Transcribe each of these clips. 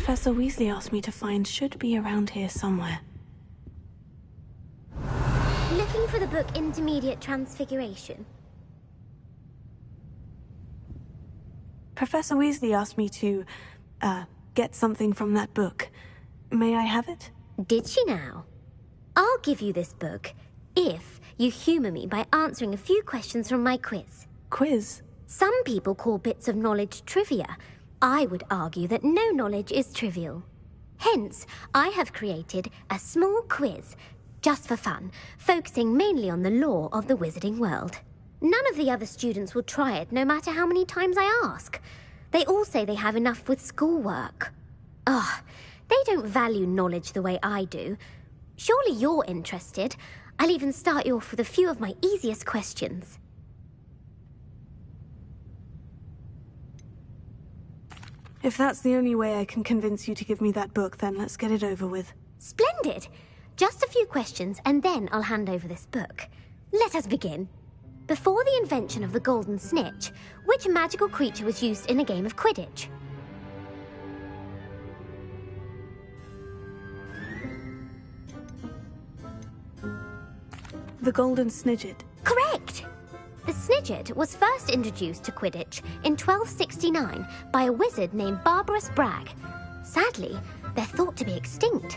Professor Weasley asked me to find should be around here somewhere. Looking for the book Intermediate Transfiguration? Professor Weasley asked me to, get something from that book. May I have it? Did she now? I'll give you this book if you humour me by answering a few questions from my quiz. Quiz? Some people call bits of knowledge trivia. I would argue that no knowledge is trivial. Hence, I have created a small quiz, just for fun, focusing mainly on the lore of the wizarding world. None of the other students will try it, no matter how many times I ask. They all say they have enough with schoolwork. Ugh, they don't value knowledge the way I do. Surely you're interested. I'll even start you off with a few of my easiest questions. If that's the only way I can convince you to give me that book, then let's get it over with. Splendid! Just a few questions, and then I'll hand over this book. Let us begin. Before the invention of the golden snitch, which magical creature was used in a game of Quidditch? The golden snidget. Correct! The snidget was first introduced to Quidditch in 1269 by a wizard named Barbarous Bragg. Sadly, they're thought to be extinct.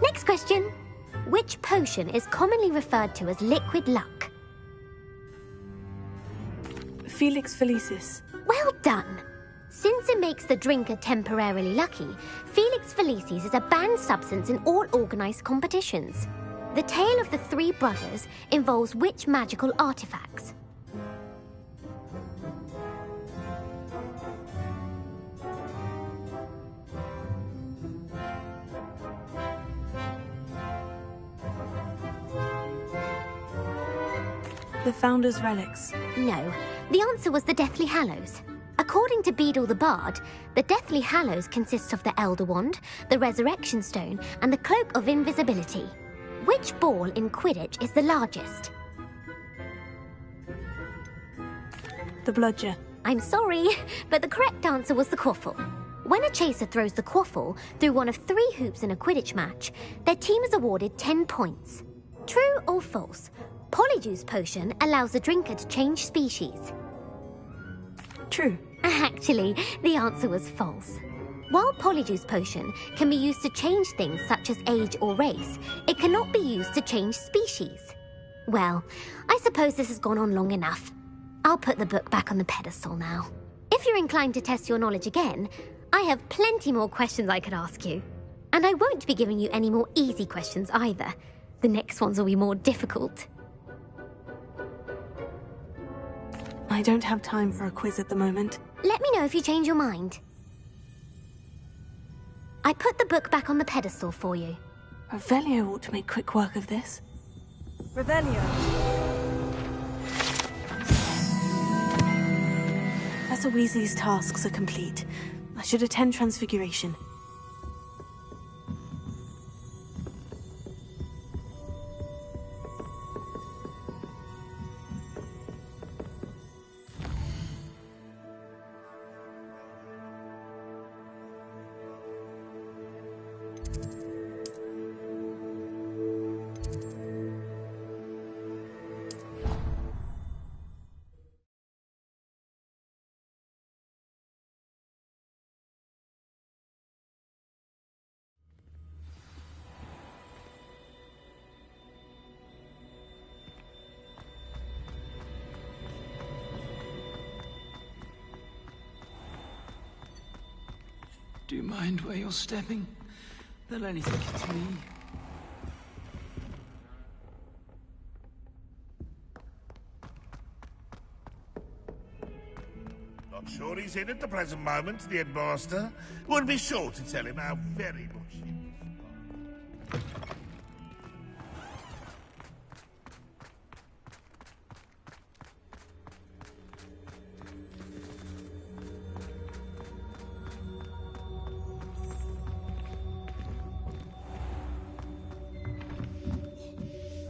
Next question. Which potion is commonly referred to as liquid luck? Felix Felicis. Well done! Since it makes the drinker temporarily lucky, Felix Felicis is a banned substance in all organised competitions. The tale of the three brothers involves which magical artifacts? The Founder's Relics. No, the answer was the Deathly Hallows. According to Beedle the Bard, the Deathly Hallows consists of the Elder Wand, the Resurrection Stone, and the Cloak of Invisibility. Which ball in Quidditch is the largest? The Bludger. I'm sorry, but the correct answer was the Quaffle. When a chaser throws the Quaffle through one of 3 hoops in a Quidditch match, their team is awarded 10 points. True or false? Polyjuice Potion allows the drinker to change species. True. Actually, the answer was false. While Polyjuice Potion can be used to change things such as age or race, it cannot be used to change species. Well, I suppose this has gone on long enough. I'll put the book back on the pedestal now. If you're inclined to test your knowledge again, I have plenty more questions I could ask you. And I won't be giving you any more easy questions either. The next ones will be more difficult. I don't have time for a quiz at the moment. Let me know if you change your mind. I put the book back on the pedestal for you. Revelio ought to make quick work of this. Revelio! Professor Weasley's tasks are complete. I should attend Transfiguration. Do you mind where you're stepping? They'll only think it's me. Not sure he's in at the present moment, the headmaster. We'll be sure to tell him how very much he is.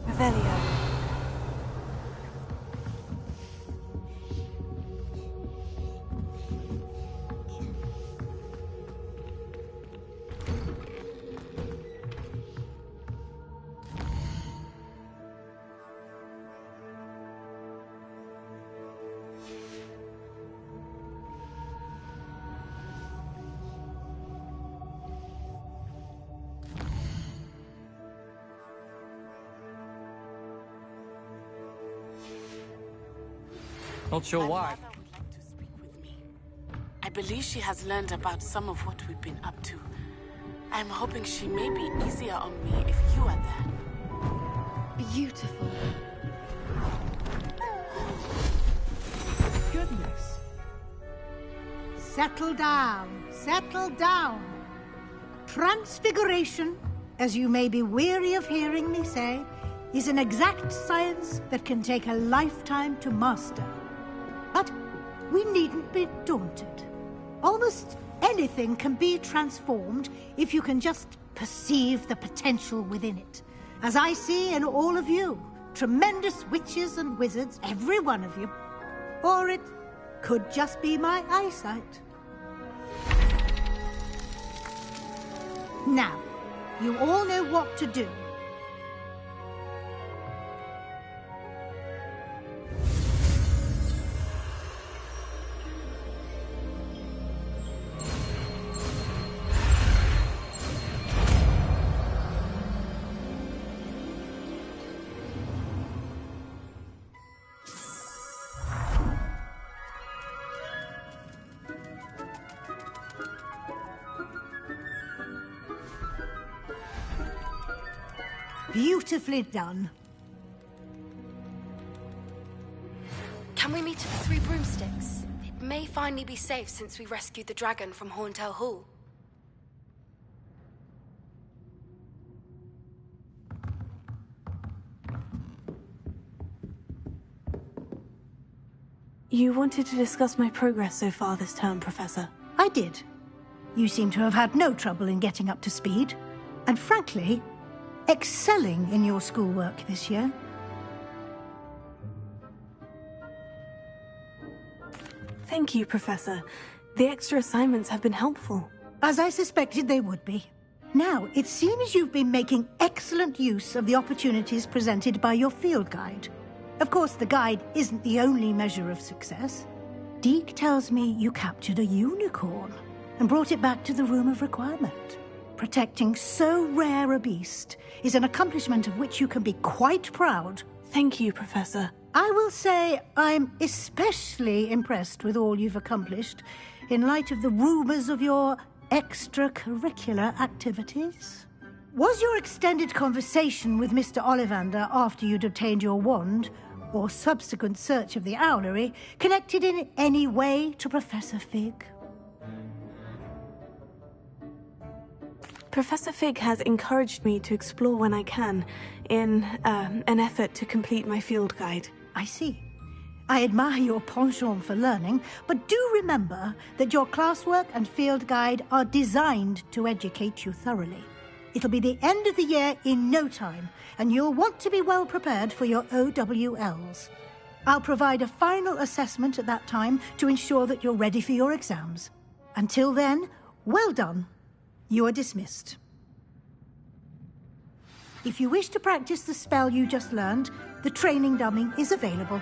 Revelio. Not sure My why. mother would like to speak with me. I believe she has learned about some of what we've been up to. I'm hoping she may be easier on me if you are there. Beautiful. Goodness. Settle down. Settle down. Transfiguration, as you may be weary of hearing me say, is an exact science that can take a lifetime to master. But we needn't be daunted. Almost anything can be transformed if you can just perceive the potential within it. As I see in all of you, tremendous witches and wizards, every one of you. Or it could just be my eyesight. Now, you all know what to do. Beautifully done. Can we meet at the Three Broomsticks? It may finally be safe since we rescued the dragon from Horntail Hall. You wanted to discuss my progress so far this term, Professor. I did. You seem to have had no trouble in getting up to speed. And frankly, excelling in your schoolwork this year. Thank you, Professor. The extra assignments have been helpful. As I suspected they would be. Now, it seems you've been making excellent use of the opportunities presented by your field guide. Of course, the guide isn't the only measure of success. Deke tells me you captured a unicorn and brought it back to the Room of Requirement. Protecting so rare a beast is an accomplishment of which you can be quite proud. Thank you, Professor. I will say I'm especially impressed with all you've accomplished in light of the rumors of your extracurricular activities. Was your extended conversation with Mr. Ollivander after you'd obtained your wand, or subsequent search of the owlery, connected in any way to Professor Fig? Professor Fig has encouraged me to explore when I can, in an effort to complete my field guide. I see. I admire your penchant for learning, but do remember that your classwork and field guide are designed to educate you thoroughly. It'll be the end of the year in no time, and you'll want to be well prepared for your OWLs. I'll provide a final assessment at that time to ensure that you're ready for your exams. Until then, well done. You are dismissed. If you wish to practice the spell you just learned, the training dummy is available.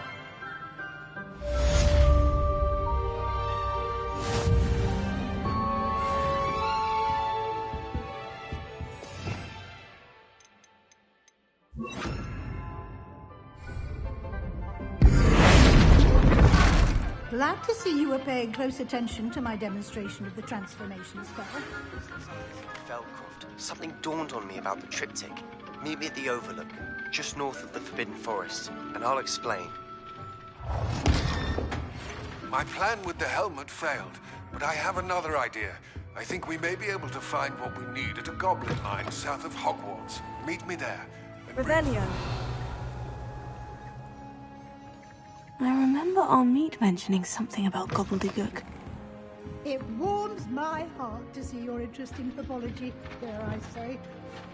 Glad to see you were paying close attention to my demonstration of the transformation spell. Velcroft, something dawned on me about the triptych. Meet me at the Overlook, just north of the Forbidden Forest, and I'll explain. My plan with the helmet failed, but I have another idea. I think we may be able to find what we need at a goblin mine south of Hogwarts. Meet me there. Revelio. I remember our meet mentioning something about gobbledygook. It warms my heart to see your interest in herbology, dare I say,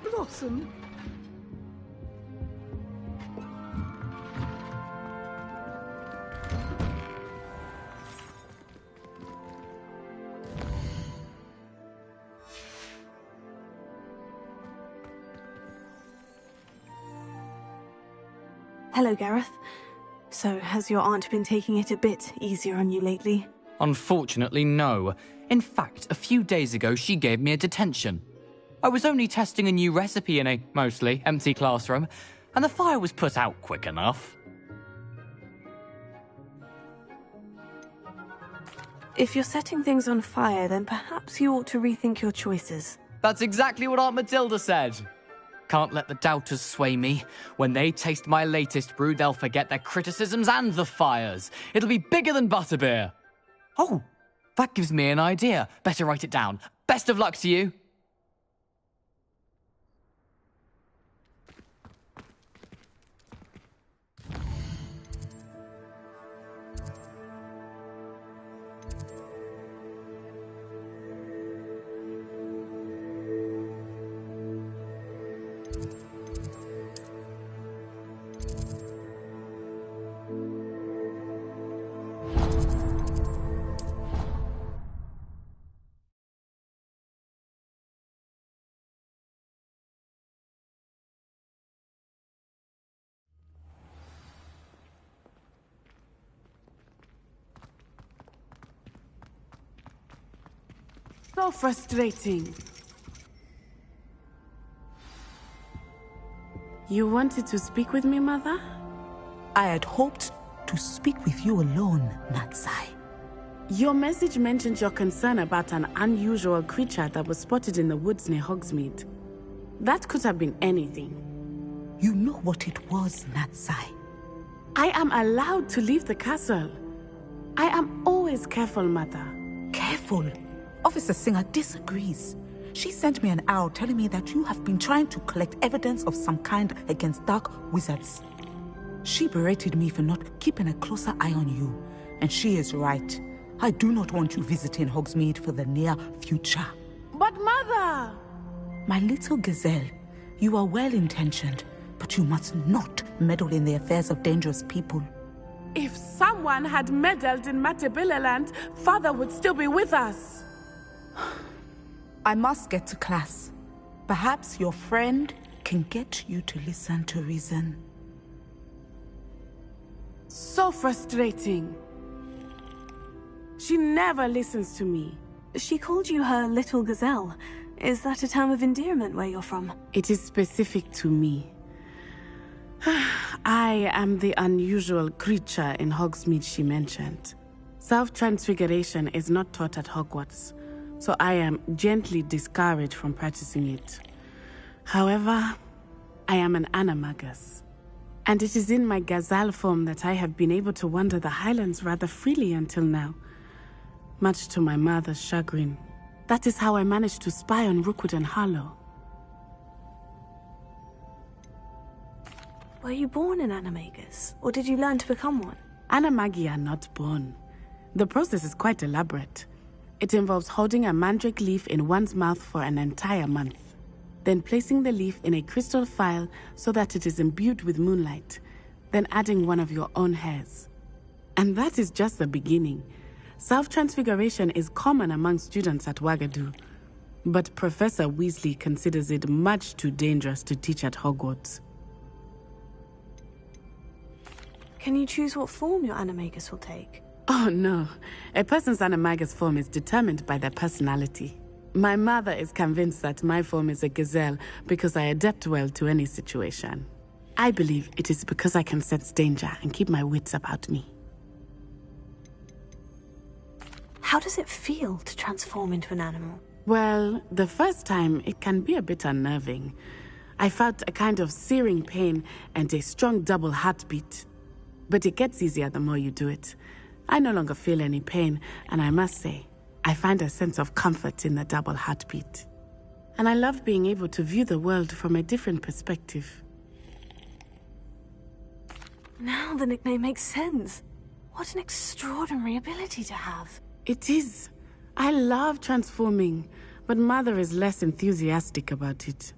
blossom. Hello, Gareth. So, has your aunt been taking it a bit easier on you lately? Unfortunately, no. In fact, a few days ago, she gave me a detention. I was only testing a new recipe in a mostly empty classroom, and the fire was put out quick enough. If you're setting things on fire, then perhaps you ought to rethink your choices. That's exactly what Aunt Matilda said. Can't let the doubters sway me. When they taste my latest brew, they'll forget their criticisms and the fires. It'll be bigger than butterbeer. Oh, that gives me an idea. Better write it down. Best of luck to you. So frustrating. You wanted to speak with me, Mother? I had hoped to speak with you alone, Natsai. Your message mentioned your concern about an unusual creature that was spotted in the woods near Hogsmeade. That could have been anything. You know what it was, Natsai. I am allowed to leave the castle. I am always careful, Mother. Careful? Officer Singer disagrees. She sent me an owl telling me that you have been trying to collect evidence of some kind against dark wizards. She berated me for not keeping a closer eye on you, and she is right. I do not want you visiting Hogsmeade for the near future. But Mother! My little gazelle, you are well-intentioned, but you must not meddle in the affairs of dangerous people. If someone had meddled in Matabeleland, Father would still be with us. I must get to class. Perhaps your friend can get you to listen to reason. So frustrating. She never listens to me. She called you her little gazelle. Is that a term of endearment where you're from? It is specific to me. I am the unusual creature in Hogsmeade she mentioned. Self-transfiguration is not taught at Hogwarts, so I am gently discouraged from practicing it. However, I am an animagus, and it is in my gazelle form that I have been able to wander the Highlands rather freely until now, much to my mother's chagrin. That is how I managed to spy on Rookwood and Harlow. Were you born an animagus, or did you learn to become one? Animagi are not born. The process is quite elaborate. It involves holding a mandrake leaf in one's mouth for an entire month, then placing the leaf in a crystal phial so that it is imbued with moonlight, then adding one of your own hairs. And that is just the beginning. Self-transfiguration is common among students at Wagadu, but Professor Weasley considers it much too dangerous to teach at Hogwarts. Can you choose what form your animagus will take? Oh no, a person's animagus form is determined by their personality. My mother is convinced that my form is a gazelle because I adapt well to any situation. I believe it is because I can sense danger and keep my wits about me. How does it feel to transform into an animal? Well, the first time it can be a bit unnerving. I felt a kind of searing pain and a strong double heartbeat. But it gets easier the more you do it. I no longer feel any pain, and I must say, I find a sense of comfort in the double heartbeat. And I love being able to view the world from a different perspective. Now the nickname makes sense. What an extraordinary ability to have. It is. I love transforming, but Mother is less enthusiastic about it.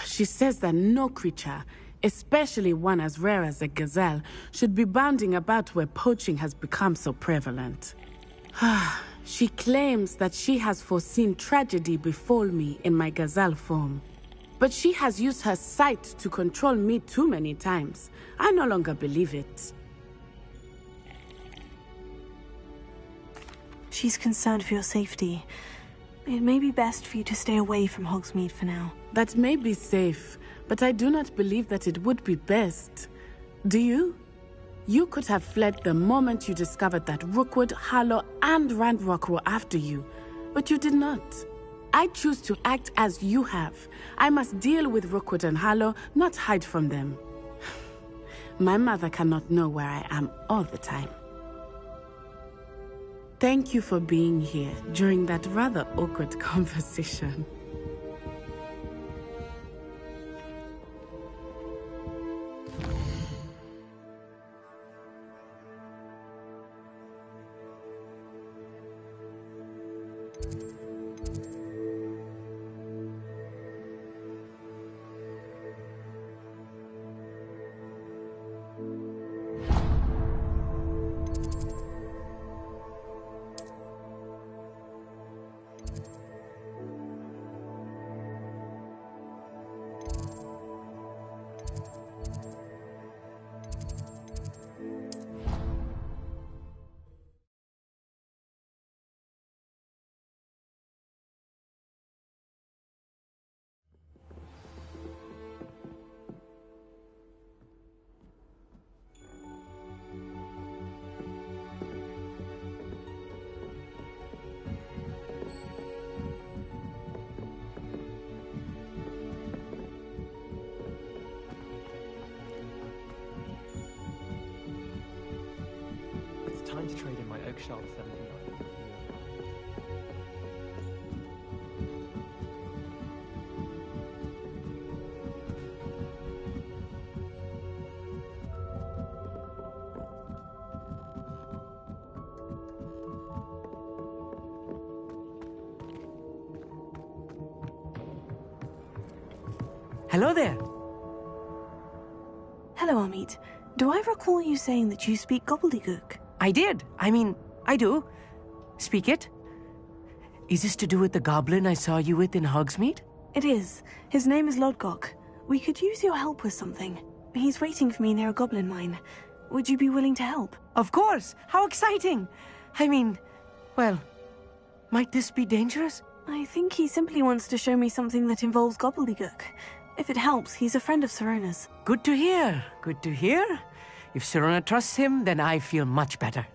She says that no creature, especially one as rare as a gazelle, should be bounding about where poaching has become so prevalent. She claims that she has foreseen tragedy befall me in my gazelle form. But she has used her sight to control me too many times. I no longer believe it. She's concerned for your safety. It may be best for you to stay away from Hogsmeade for now. That may be safe, but I do not believe that it would be best. Do you? You could have fled the moment you discovered that Rookwood, Harlow, and Randrock were after you, but you did not. I choose to act as you have. I must deal with Rookwood and Harlow, not hide from them. My mother cannot know where I am all the time. Thank you for being here during that rather awkward conversation. Time to trade in my oak sharp 79. Hello there. Hello, Amit. Do I recall you saying that you speak gobbledygook? I did. I do. Speak it. Is this to do with the goblin I saw you with in Hogsmeade? It is. His name is Lodgok. We could use your help with something. He's waiting for me near a goblin mine. Would you be willing to help? Of course. How exciting. Well, might this be dangerous? I think he simply wants to show me something that involves gobbledygook. If it helps, he's a friend of Serona's. Good to hear. Good to hear. If Serona trusts him, then I feel much better.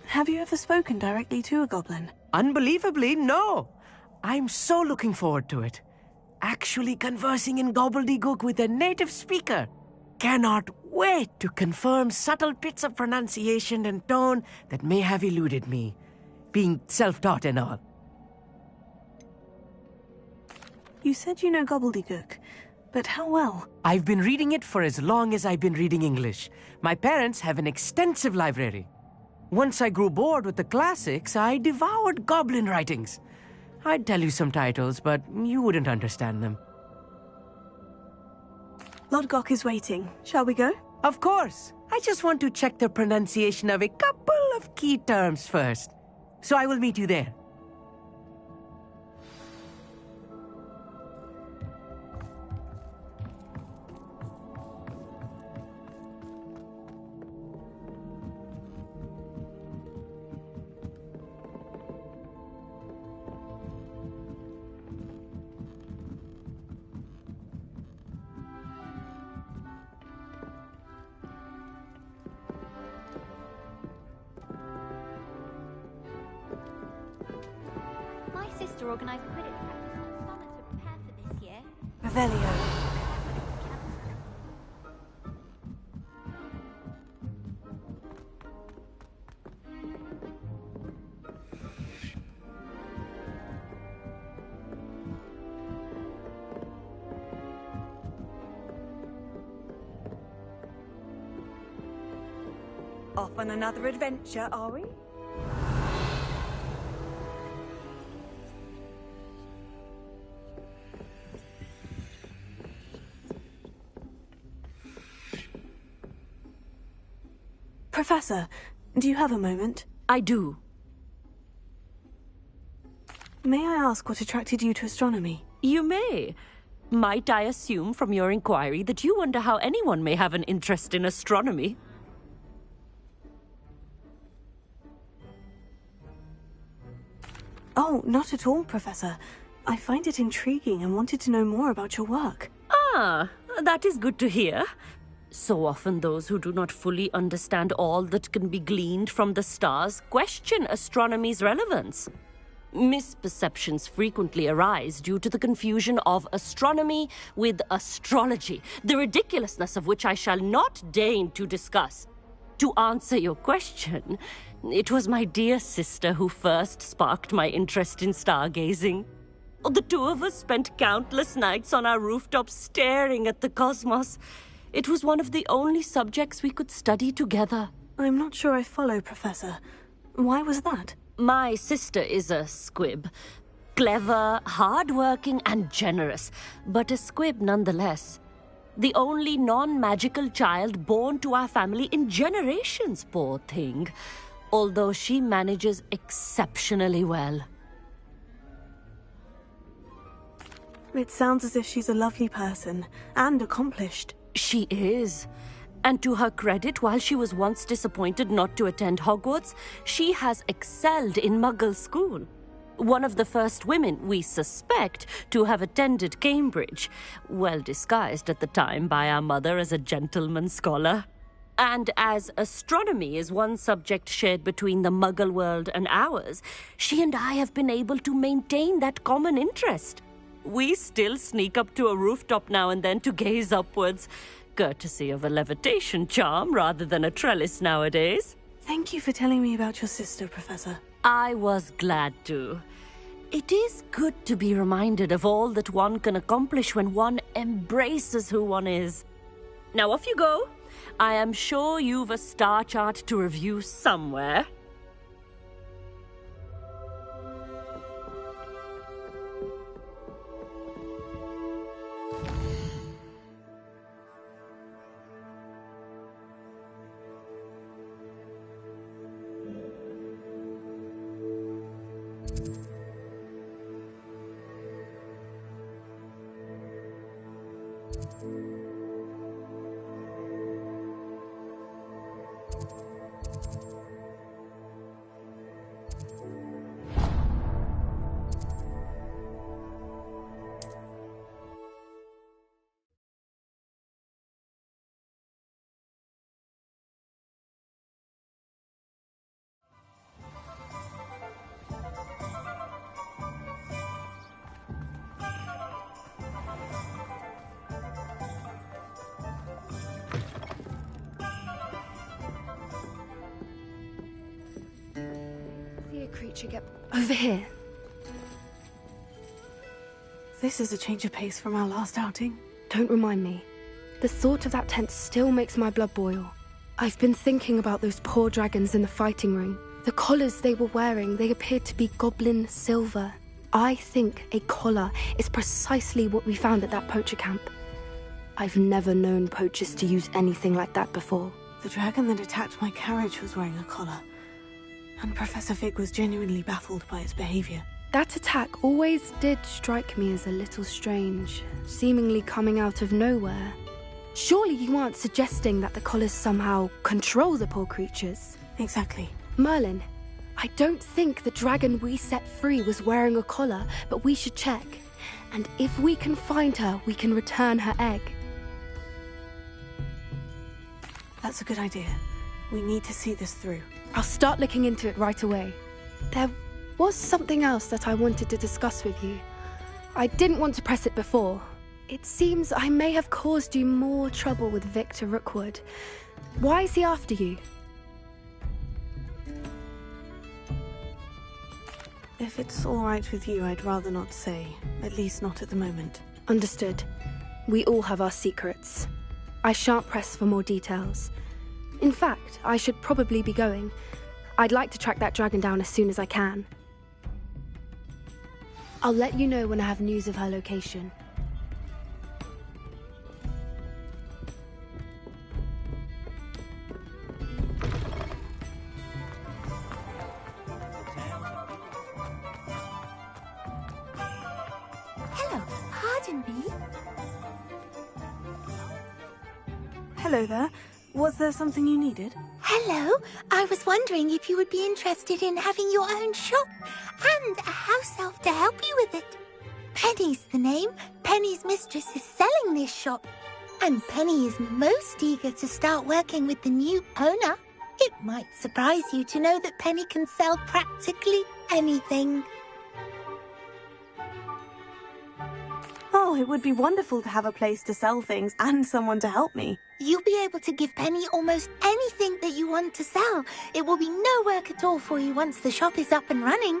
Have you ever spoken directly to a goblin? Unbelievably, no. I'm so looking forward to it. Actually conversing in gobbledygook with a native speaker. Cannot wait to confirm subtle bits of pronunciation and tone that may have eluded me, being self-taught and all. You said you know gobbledygook, but how well? I've been reading it for as long as I've been reading English. My parents have an extensive library. Once I grew bored with the classics, I devoured goblin writings. I'd tell you some titles, but you wouldn't understand them. Lodgok is waiting. Shall we go? Of course. I just want to check the pronunciation of a couple of key terms first. So I will meet you there. Organised Quidditch practice on Summit to prepare for this year. Revelio. Off on another adventure, are we? Professor, do you have a moment? I do. May I ask what attracted you to astronomy? You may. Might I assume from your inquiry that you wonder how anyone may have an interest in astronomy? Oh, not at all, Professor. I find it intriguing and wanted to know more about your work. Ah, That is good to hear. So often those who do not fully understand all that can be gleaned from the stars question astronomy's relevance. Misperceptions frequently arise due to the confusion of astronomy with astrology, the ridiculousness of which I shall not deign to discuss. To answer your question, it was my dear sister who first sparked my interest in stargazing. The two of us spent countless nights on our rooftop staring at the cosmos. It was one of the only subjects we could study together. I'm not sure I follow, Professor. Why was that? My sister is a squib. Clever, hard-working, and generous, but a squib nonetheless. The only non-magical child born to our family in generations, poor thing. Although she manages exceptionally well. It sounds as if she's a lovely person, and accomplished. She is. And to her credit, while she was once disappointed not to attend Hogwarts, she has excelled in Muggle school. One of the first women, we suspect, to have attended Cambridge, well disguised at the time by our mother as a gentleman scholar. And as astronomy is one subject shared between the Muggle world and ours, she and I have been able to maintain that common interest. We still sneak up to a rooftop now and then to gaze upwards, courtesy of a levitation charm rather than a trellis nowadays. Thank you for telling me about your sister, Professor. I was glad to. It is good to be reminded of all that one can accomplish when one embraces who one is. Now off you go. I am sure you've a star chart to review somewhere. Creature, get over here. This is a change of pace from our last outing. Don't remind me. The thought of that tent still makes my blood boil. I've been thinking about those poor dragons in the fighting ring. The collars they were wearing, they appeared to be goblin silver. I think a collar is precisely what we found at that poacher camp. I've never known poachers to use anything like that before. The dragon that attacked my carriage was wearing a collar. And Professor Fig was genuinely baffled by its behavior. That attack always did strike me as a little strange, seemingly coming out of nowhere. Surely you aren't suggesting that the collars somehow control the poor creatures? Exactly. Merlin, I don't think the dragon we set free was wearing a collar, but we should check. And if we can find her, we can return her egg. That's a good idea. We need to see this through. I'll start looking into it right away. There was something else that I wanted to discuss with you. I didn't want to press it before. It seems I may have caused you more trouble with Victor Rookwood. Why is he after you? If it's all right with you, I'd rather not say. At least not at the moment. Understood. We all have our secrets. I shan't press for more details. In fact, I should probably be going. I'd like to track that dragon down as soon as I can. I'll let you know when I have news of her location. Hello, pardon me. Hello there. Was there something you needed? Hello, I was wondering if you would be interested in having your own shop and a house elf to help you with it. Penny's the name. Penny's mistress is selling this shop. And Penny is most eager to start working with the new owner. It might surprise you to know that Penny can sell practically anything. Oh, it would be wonderful to have a place to sell things and someone to help me. You'll be able to give Penny almost anything that you want to sell. It will be no work at all for you once the shop is up and running.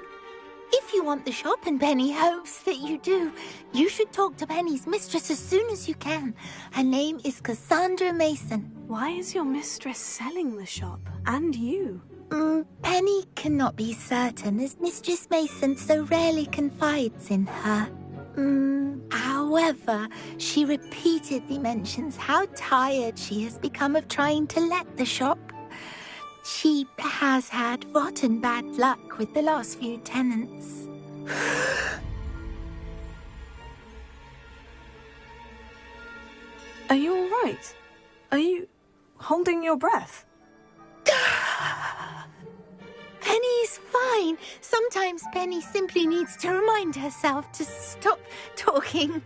If you want the shop, and Penny hopes that you do, you should talk to Penny's mistress as soon as you can. Her name is Cassandra Mason. Why is your mistress selling the shop? And you? Penny cannot be certain, as Mistress Mason so rarely confides in her. However, she repeatedly mentions how tired she has become of trying to let the shop. She has had rotten bad luck with the last few tenants. Are you all right? Are you holding your breath? Penny's fine. Sometimes Penny simply needs to remind herself to stop talking.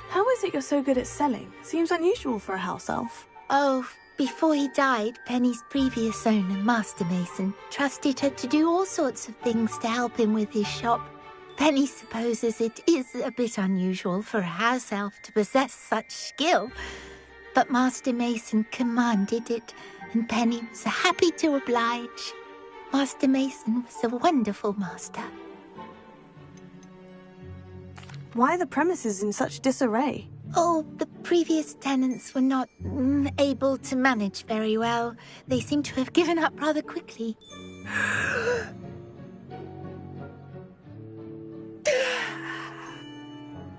How is it you're so good at selling? Seems unusual for a house elf. Oh, before he died, Penny's previous owner, Master Mason, trusted her to do all sorts of things to help him with his shop. Penny supposes it is a bit unusual for a house elf to possess such skill, but Master Mason commanded it, and Penny was happy to oblige. Master Mason was a wonderful master. Why are the premises in such disarray? Oh, the previous tenants were not able to manage very well. They seem to have given up rather quickly.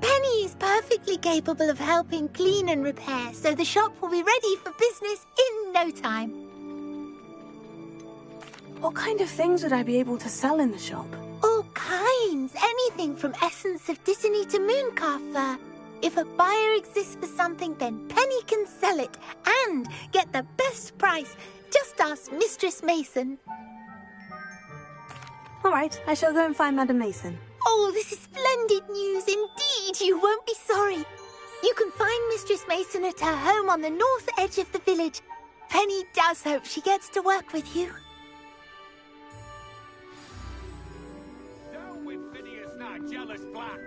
Penny is perfectly capable of helping clean and repair, so the shop will be ready for business in no time. What kind of things would I be able to sell in the shop? All kinds. Anything from essence of Disney to mooncalf fur. If a buyer exists for something, then Penny can sell it and get the best price. Just ask Mistress Mason. All right, I shall go and find Madam Mason. Oh, this is splendid news indeed. You won't be sorry. You can find Mistress Mason at her home on the north edge of the village. Penny does hope she gets to work with you. Down with Phineas, that jealous black.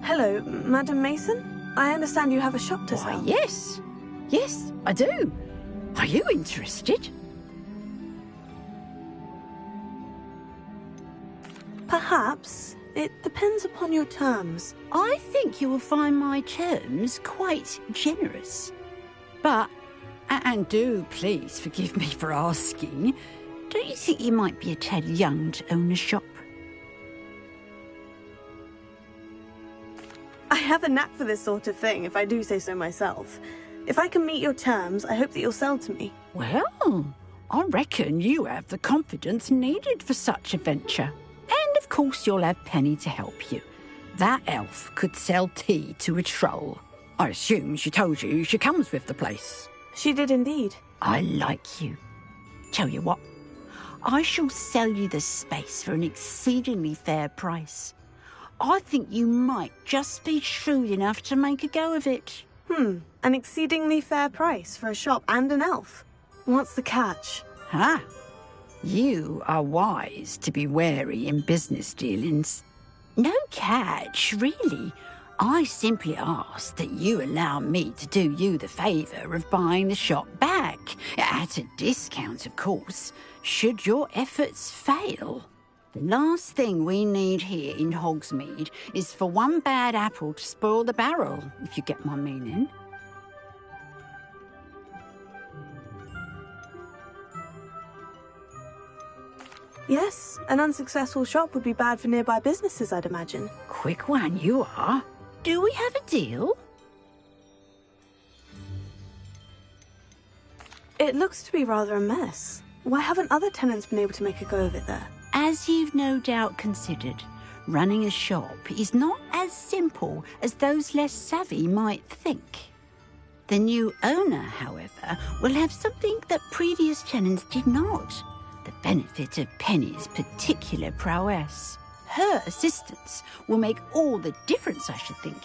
Hello, Madam Mason? I understand you have a shop to sell. Yes. Yes, I do. Are you interested? Perhaps. It depends upon your terms. I think you will find my terms quite generous. But, and do please forgive me for asking, don't you think you might be a tad young to own a shop? I have a knack for this sort of thing, if I do say so myself. If I can meet your terms, I hope that you'll sell to me. Well, I reckon you have the confidence needed for such a venture. And of course you'll have Penny to help you. That elf could sell tea to a troll. I assume she told you she comes with the place. She did indeed. I like you. Tell you what, I shall sell you the space for an exceedingly fair price. I think you might just be shrewd enough to make a go of it. An exceedingly fair price for a shop and an elf. What's the catch? Ah, you are wise to be wary in business dealings. No catch, really. I simply ask that you allow me to do you the favour of buying the shop back. At a discount, of course, should your efforts fail. The last thing we need here in Hogsmeade is for one bad apple to spoil the barrel, if you get my meaning. Yes, an unsuccessful shop would be bad for nearby businesses, I'd imagine. Quick one you are. Do we have a deal? It looks to be rather a mess. Why haven't other tenants been able to make a go of it there? As you've no doubt considered, running a shop is not as simple as those less savvy might think. The new owner, however, will have something that previous tenants did not. The benefit of Penny's particular prowess. Her assistance will make all the difference, I should think,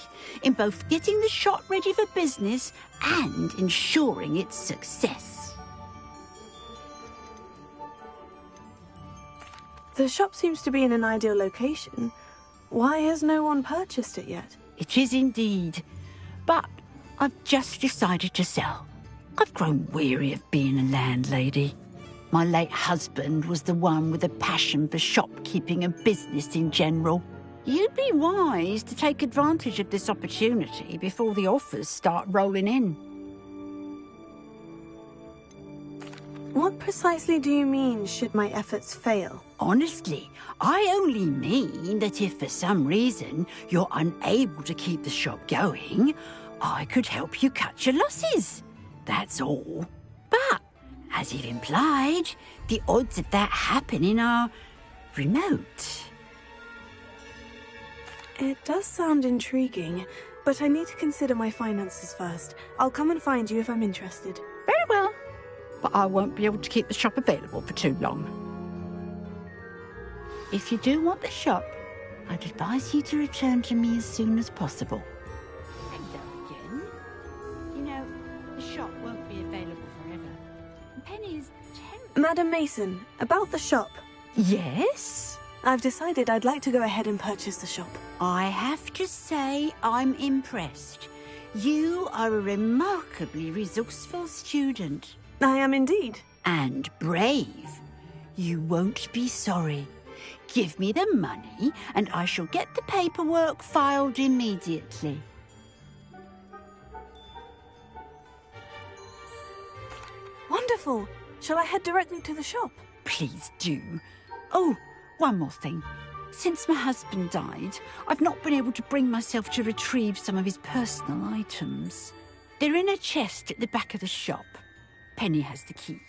in both getting the shop ready for business and ensuring its success. The shop seems to be in an ideal location. Why has no one purchased it yet? It is indeed. But I've just decided to sell. I've grown weary of being a landlady. My late husband was the one with a passion for shopkeeping and business in general. You'd be wise to take advantage of this opportunity before the offers start rolling in. What precisely do you mean, should my efforts fail? Honestly, I only mean that if for some reason you're unable to keep the shop going, I could help you cut your losses. That's all. But, as you've implied, the odds of that happening are remote. It does sound intriguing, but I need to consider my finances first. I'll come and find you if I'm interested. Very well. But I won't be able to keep the shop available for too long. If you do want the shop, I'd advise you to return to me as soon as possible. Hello again. You know, the shop won't be available forever. Penny's terrible. Madam Mason, about the shop. Yes? I've decided I'd like to go ahead and purchase the shop. I have to say I'm impressed. You are a remarkably resourceful student. I am indeed. And brave. You won't be sorry. Give me the money, and I shall get the paperwork filed immediately. Wonderful. Shall I head directly to the shop? Please do. Oh, one more thing. Since my husband died, I've not been able to bring myself to retrieve some of his personal items. They're in a chest at the back of the shop. Penny has the key.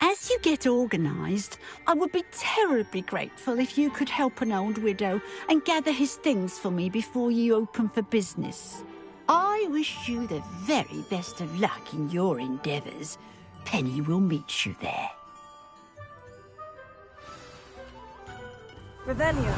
As you get organised, I would be terribly grateful if you could help an old widow and gather his things for me before you open for business. I wish you the very best of luck in your endeavours. Penny will meet you there. Revelio.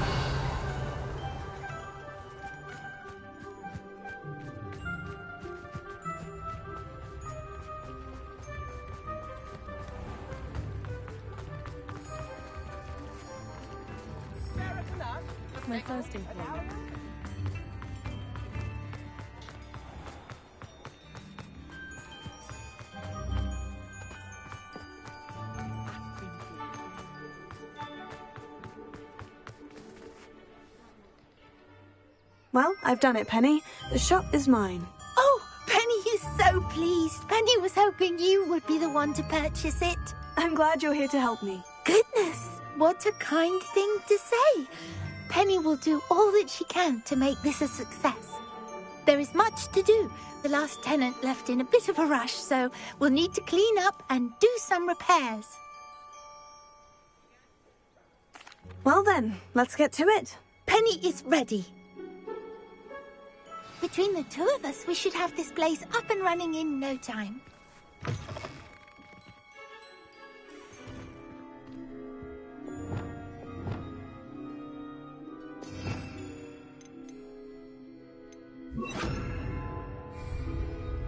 My first employment. Well, I've done it, Penny. The shop is mine. Oh, Penny is so pleased. Penny was hoping you would be the one to purchase it. I'm glad you're here to help me. Goodness, what a kind thing to say. Penny will do all that she can to make this a success. There is much to do. The last tenant left in a bit of a rush, so we'll need to clean up and do some repairs. Well then, let's get to it. Penny is ready. Between the two of us, we should have this place up and running in no time.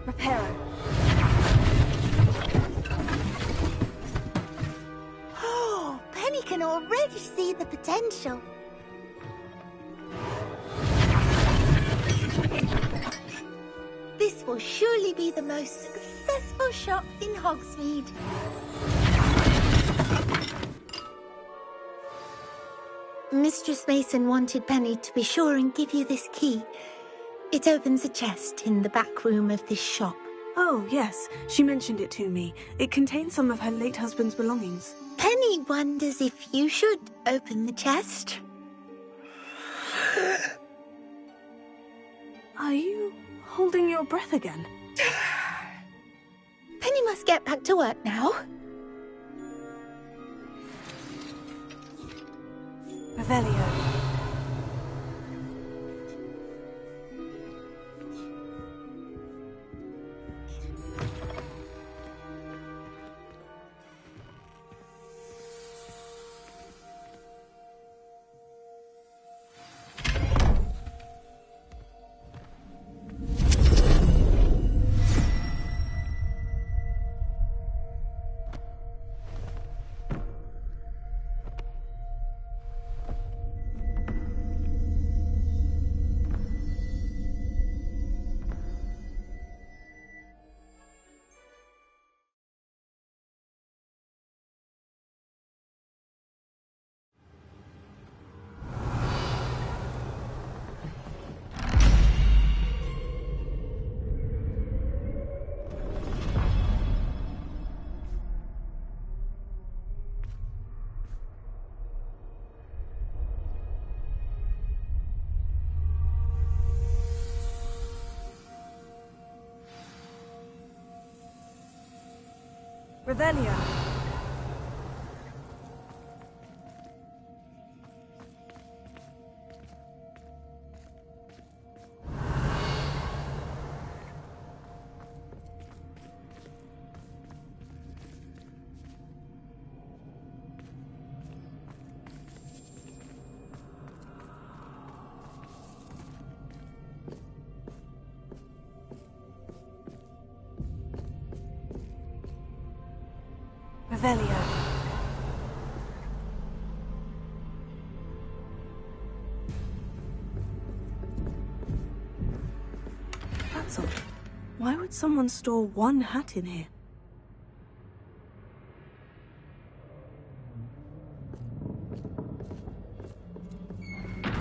Repairer. Oh, Penny can already see the potential. This will surely be the most successful shop in Hogsmeade. Mistress Mason wanted Penny to be sure and give you this key. It opens a chest in the back room of this shop. Oh, yes. She mentioned it to me. It contains some of her late husband's belongings. Penny wonders if you should open the chest. Are you holding your breath again? Penny must get back to work now. Revelio. Revelio. Revelio. That's odd. Why would someone store one hat in here?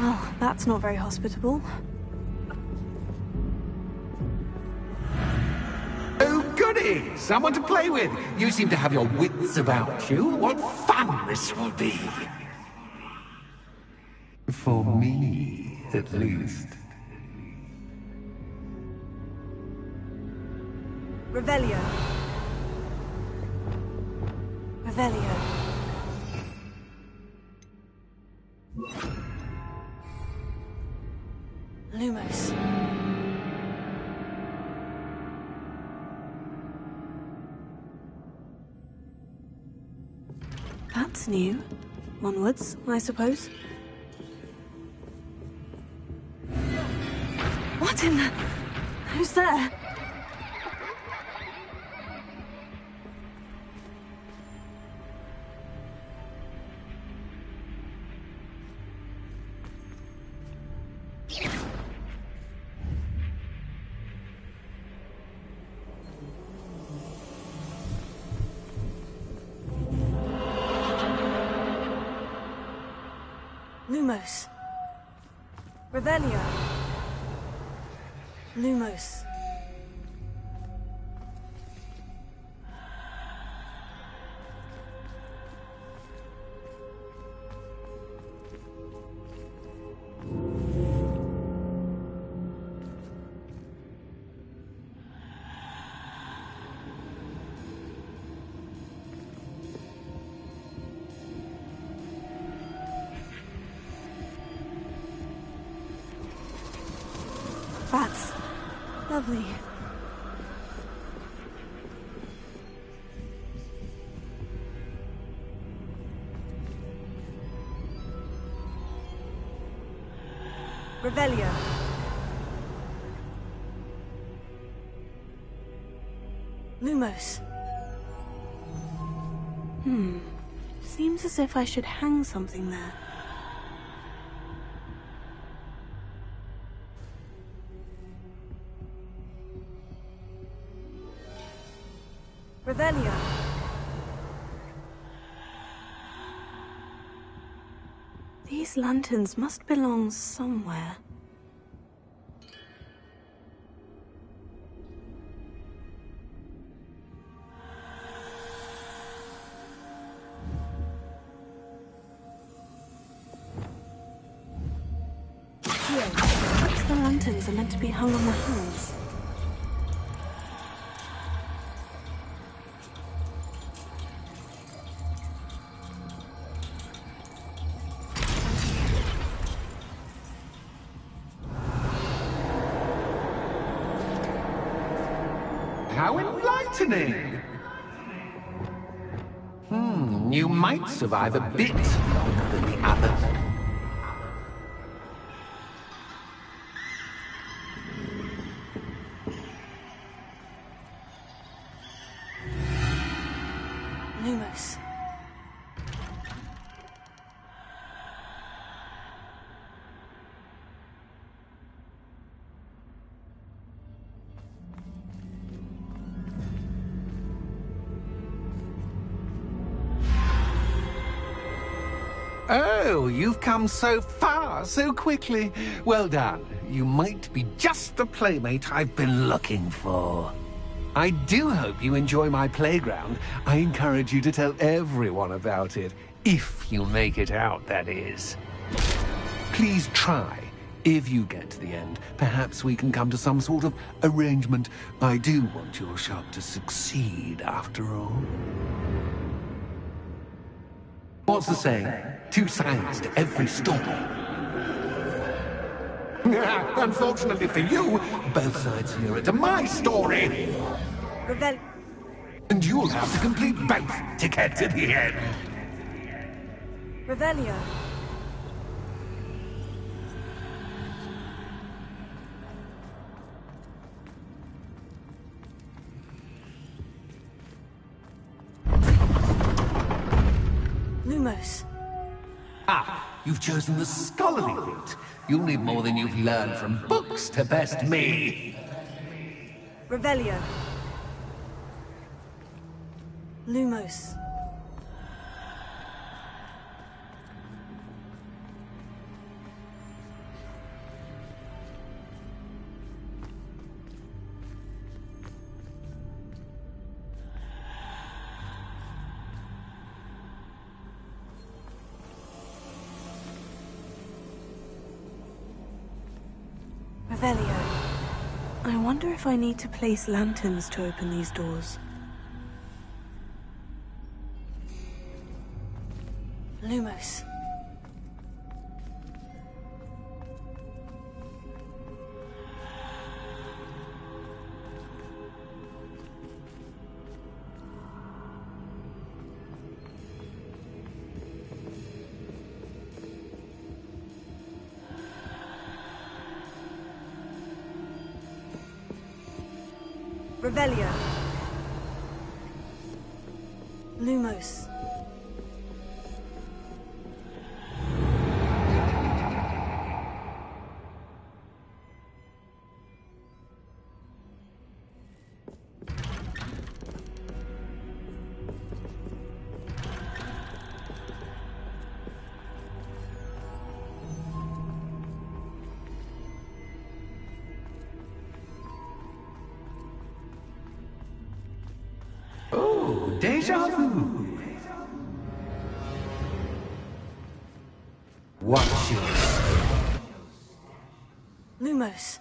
Well, that's not very hospitable. Goody! Someone to play with! You seem to have your wits about you. What fun this will be! For me, at least. Revelio. Revelio. Lumos. That's new. Onwards, I suppose. What in the... Who's there? Lumos. Revelio. Lumos. That's lovely. Revelio. Lumos. Seems as if I should hang something there. Revelio. These lanterns must belong somewhere. lanterns are meant to be hung on the hands. How enlightening! You might survive a bit longer than the others. Lumos. Oh, you've come so far so quickly. Well done. You might be just the playmate I've been looking for. I do hope you enjoy my playground. I encourage you to tell everyone about it. If you make it out, that is. Please try. If you get to the end, perhaps we can come to some sort of arrangement. I do want your shop to succeed, after all. What's the saying? 2 sides to every story. Unfortunately for you, both sides hear it to my story. And you'll have to complete both to get to the end. Revelio. Lumos. Ah, you've chosen the scholarly route. You'll need more than you've learned from books to best me. Revelio. Lumos. Revelio. I wonder if I need to place lanterns to open these doors. Lumos. Revelio. Lumos. Oh, déjà vu. Watch your step. Lumos.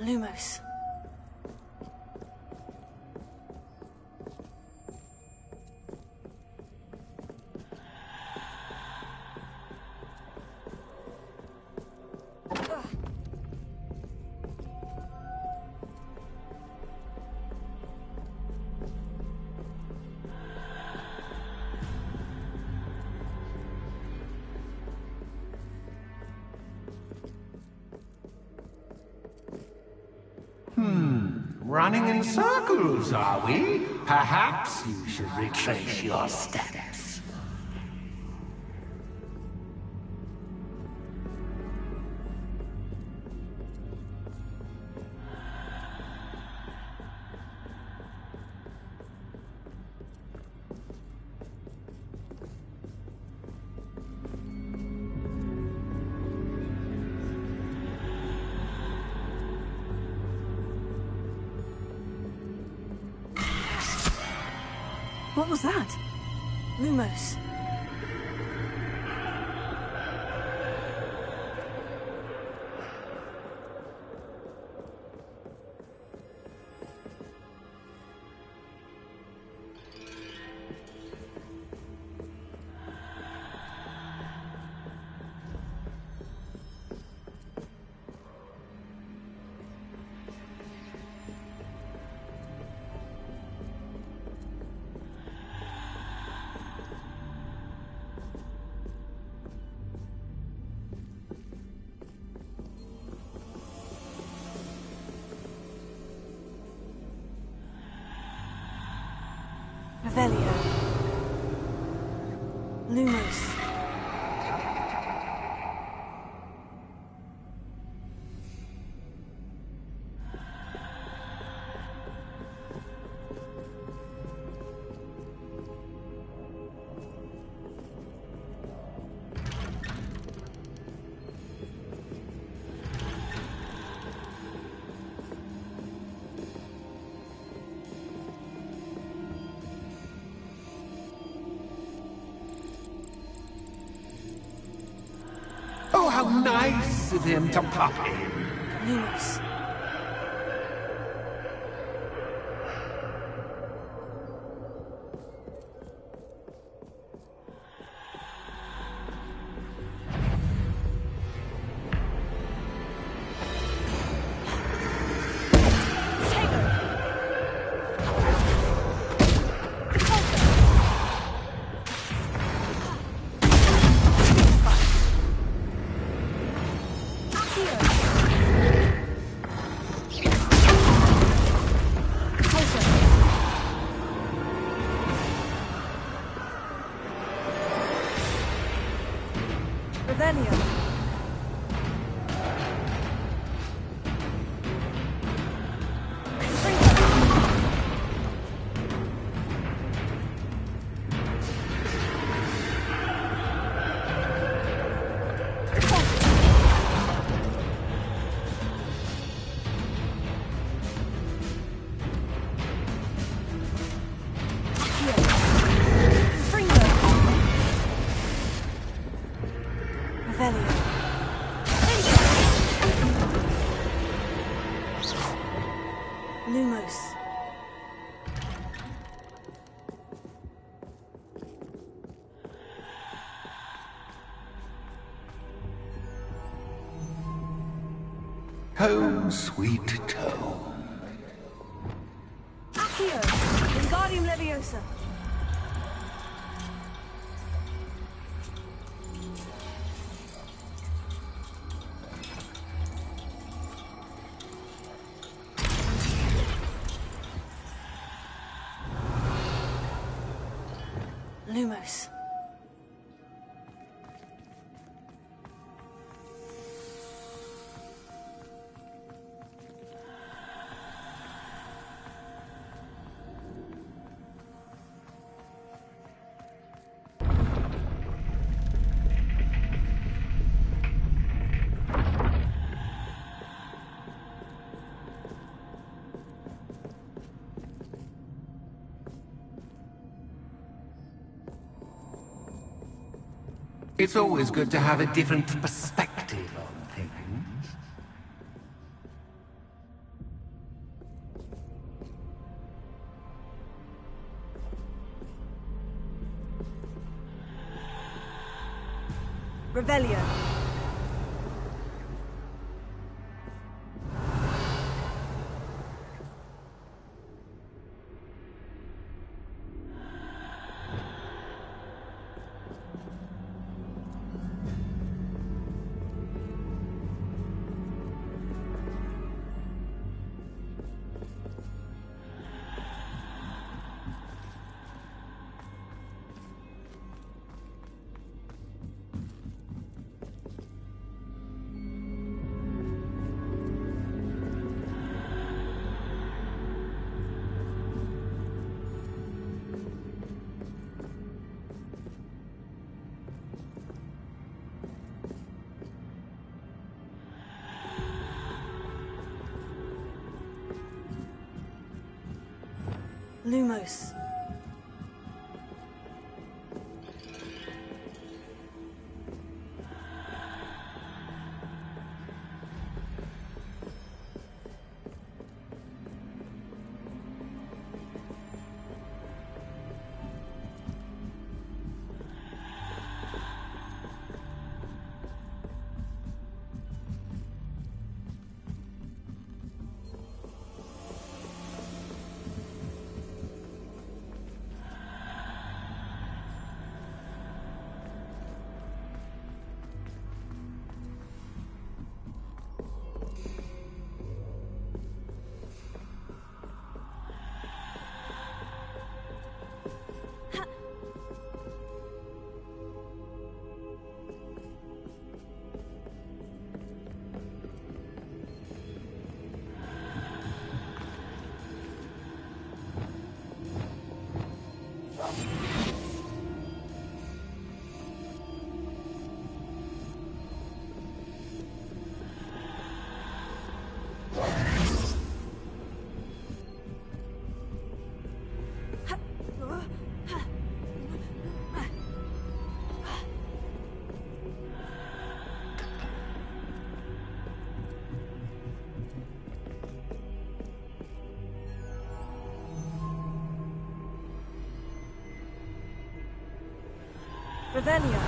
Lumos. Running in circles, are we? Perhaps you should retrace your steps. What was that? Lumos. Revelio. Lumos. Oh, how nice of him to pop in. Lumos. Revelio. Lumos. Home, sweet home. Accio. Wingardium Leviosa. Lumos. It's always good to have a different perspective on things. Revelio. Lumos. Revelio.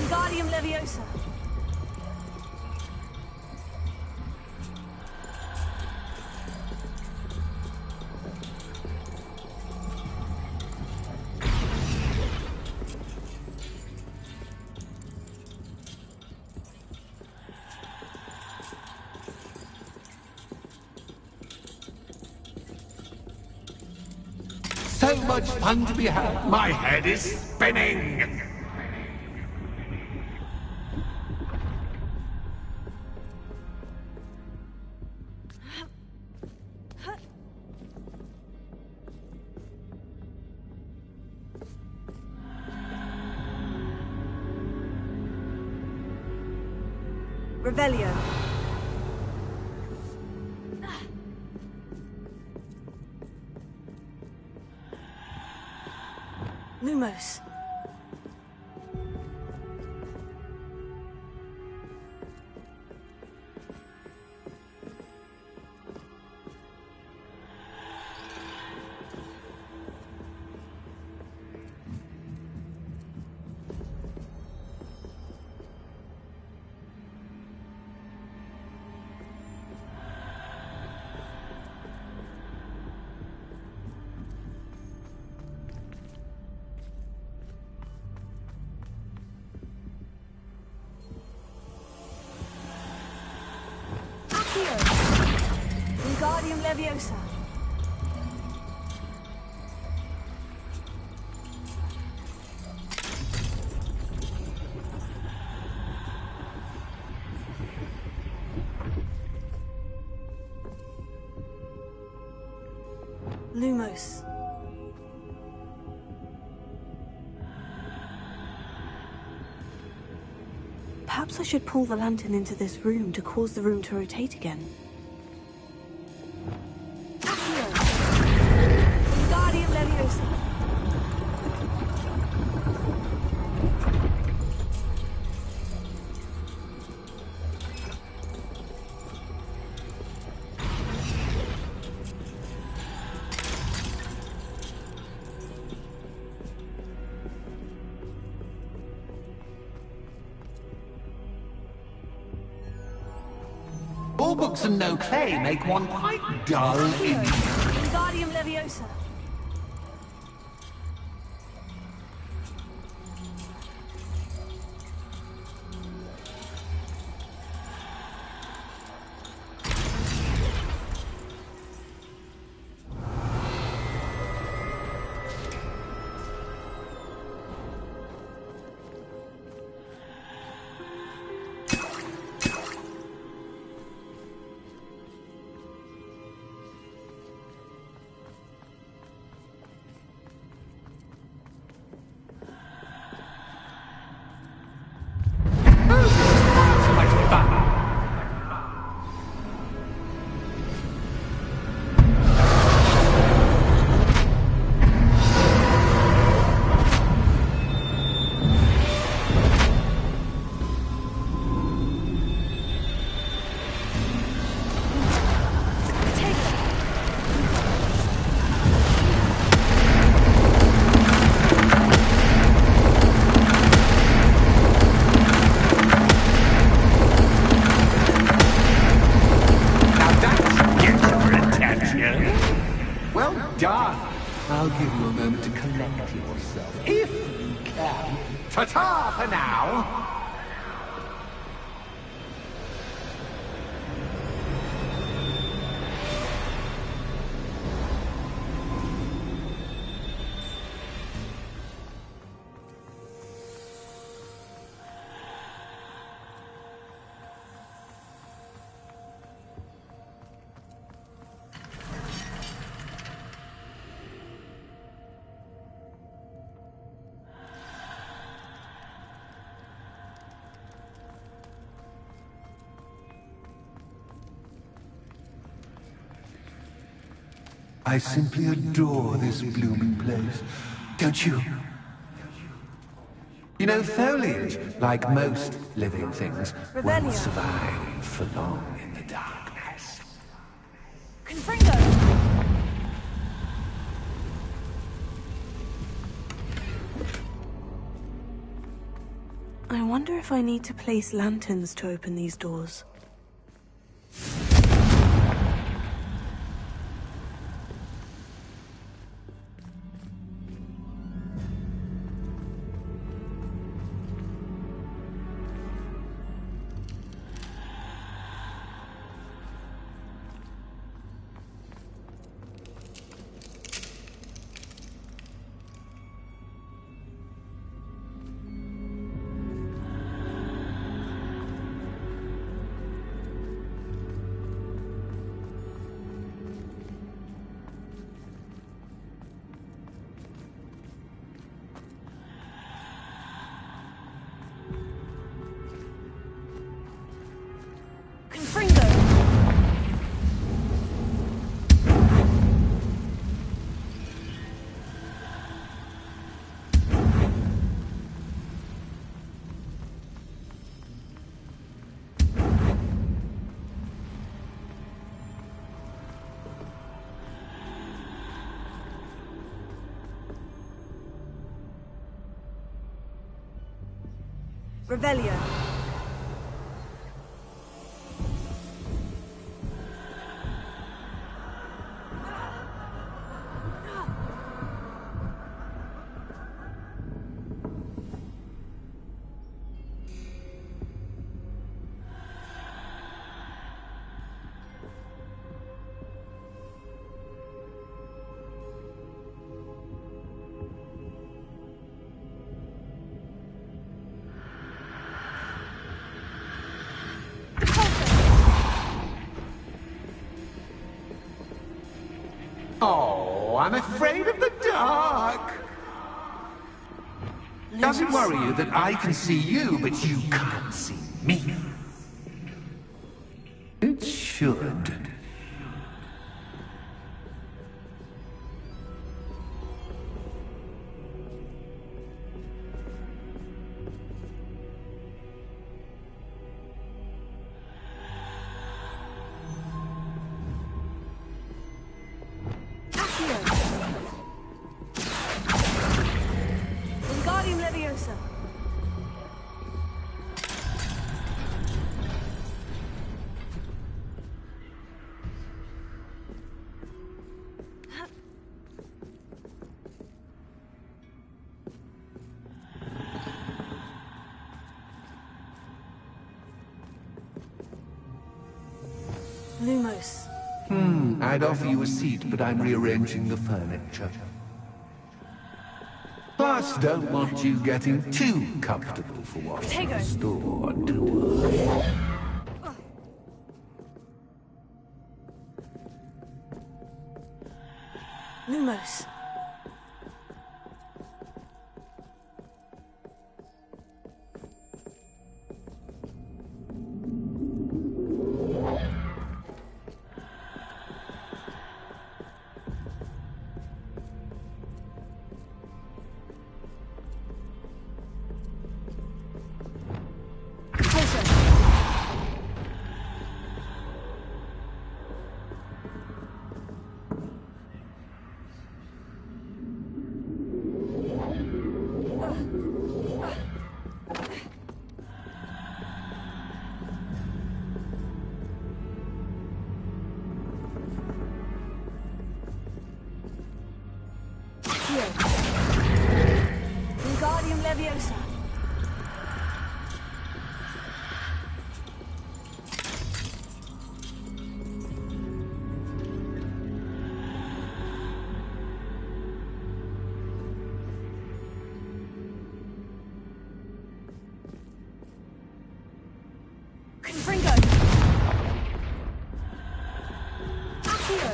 Wingardium Leviosa. So much fun to be had. My head is spinning. Revelio. Lumos. Wingardium Leviosa. Lumos. Perhaps I should pull the lantern into this room to cause the room to rotate again. Wingardium Leviosa. All books and no play make one quite dull indeed. Wingardium Leviosa. I'll give you a moment to collect yourself, if you can. Ta-ta for now! I simply adore this blooming place. Don't you? You know, foliage, like most living things, won't survive for long in the darkness. Confringo! I wonder if I need to place lanterns to open these doors. Revelio. Oh, I'm afraid of the dark. Does it worry you that I can see you, but you can't see me? It should. Wingardium Leviosa. Lumos. I'd offer you a seat, but I'm rearranging the furniture. Plus, don't want you getting too comfortable for what's in store, do I? Lumos. Wingardium Leviosa. Confringo. Accio.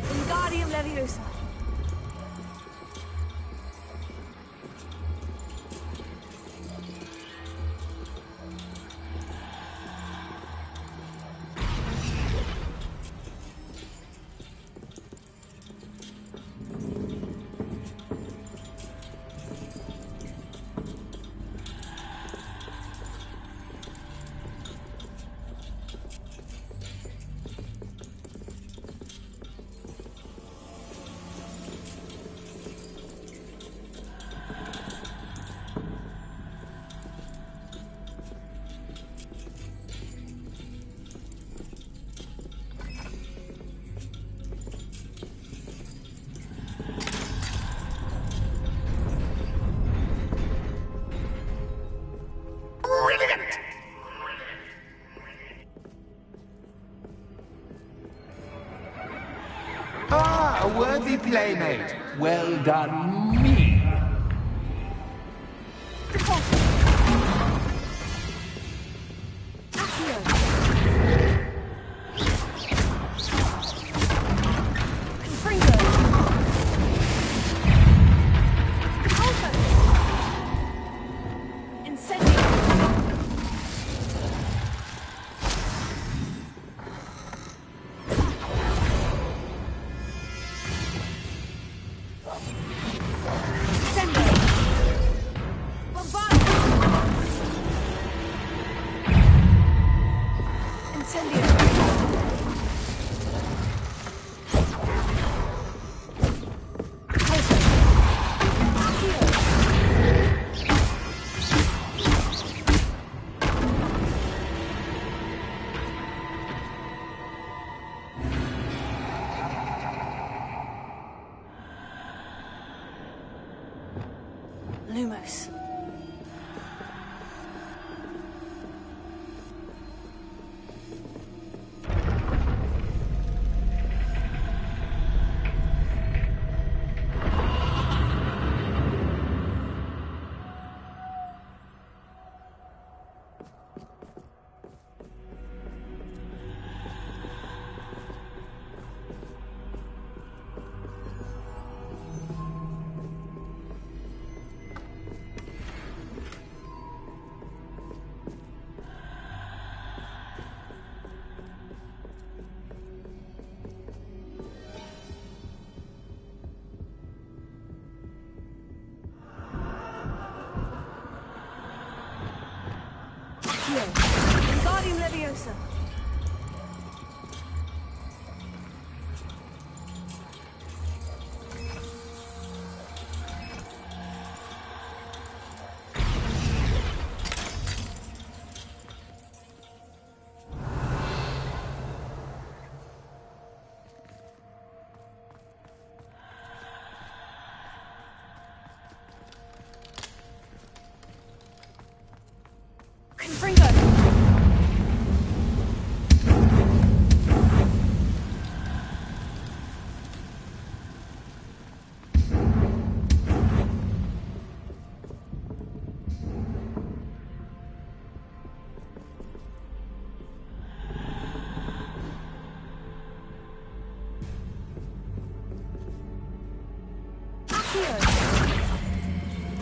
Wingardium Leviosa. A worthy playmate. Well done, me. Lumos. Wingardium Leviosa. Confringo.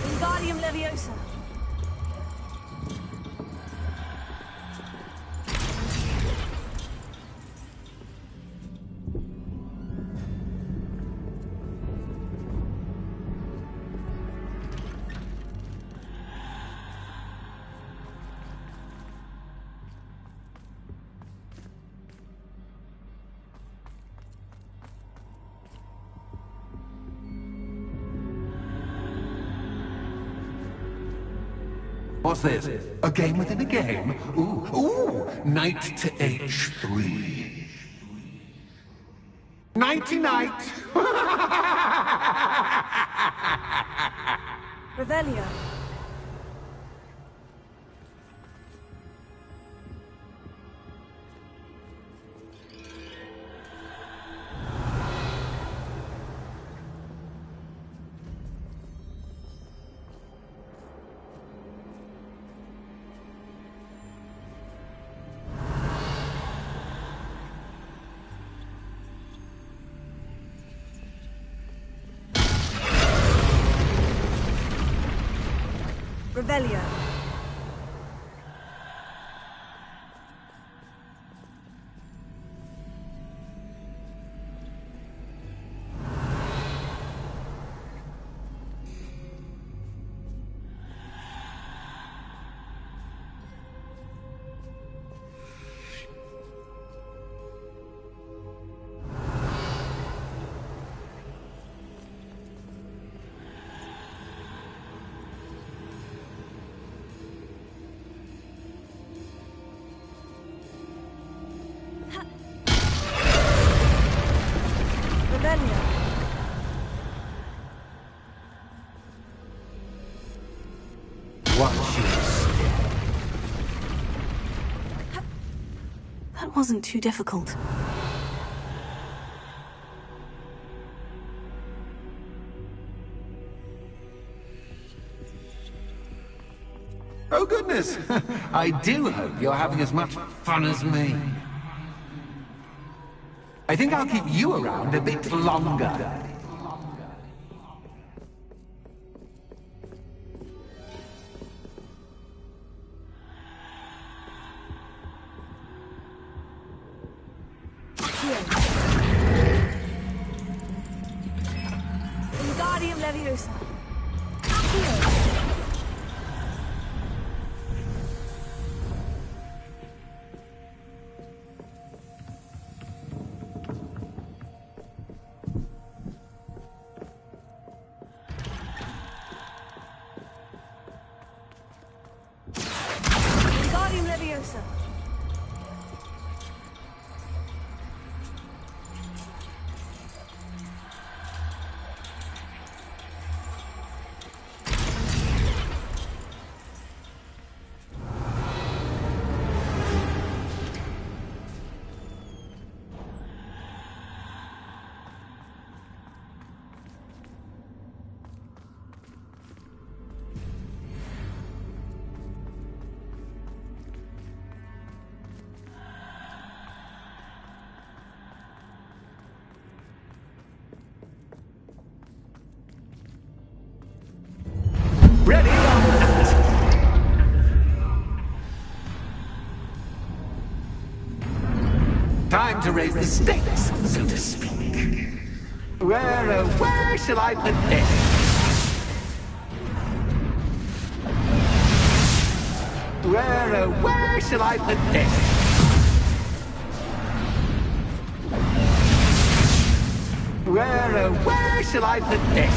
Wingardium Leviosa. What's this? A game within a game? Ooh, knight to h3. Nighty-night! Revelio. Revelio. That wasn't too difficult. Oh, goodness. I do hope you're having as much fun as me. I think I'll keep you around a bit longer. Wingardium Leviosa. Wingardium Leviosa. Ready? Time to raise the stakes, so to speak. Where shall I put this? Where shall I put this? Where shall I put this?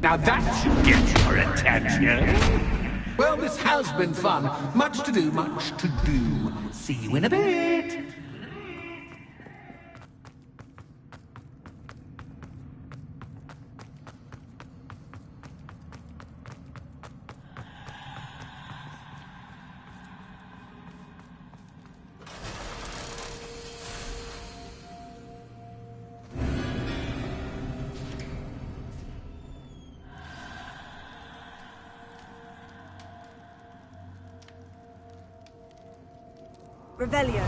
Now that should get your attention. Well, this has been fun. Much to do, much to do. See you in a bit. Revelio.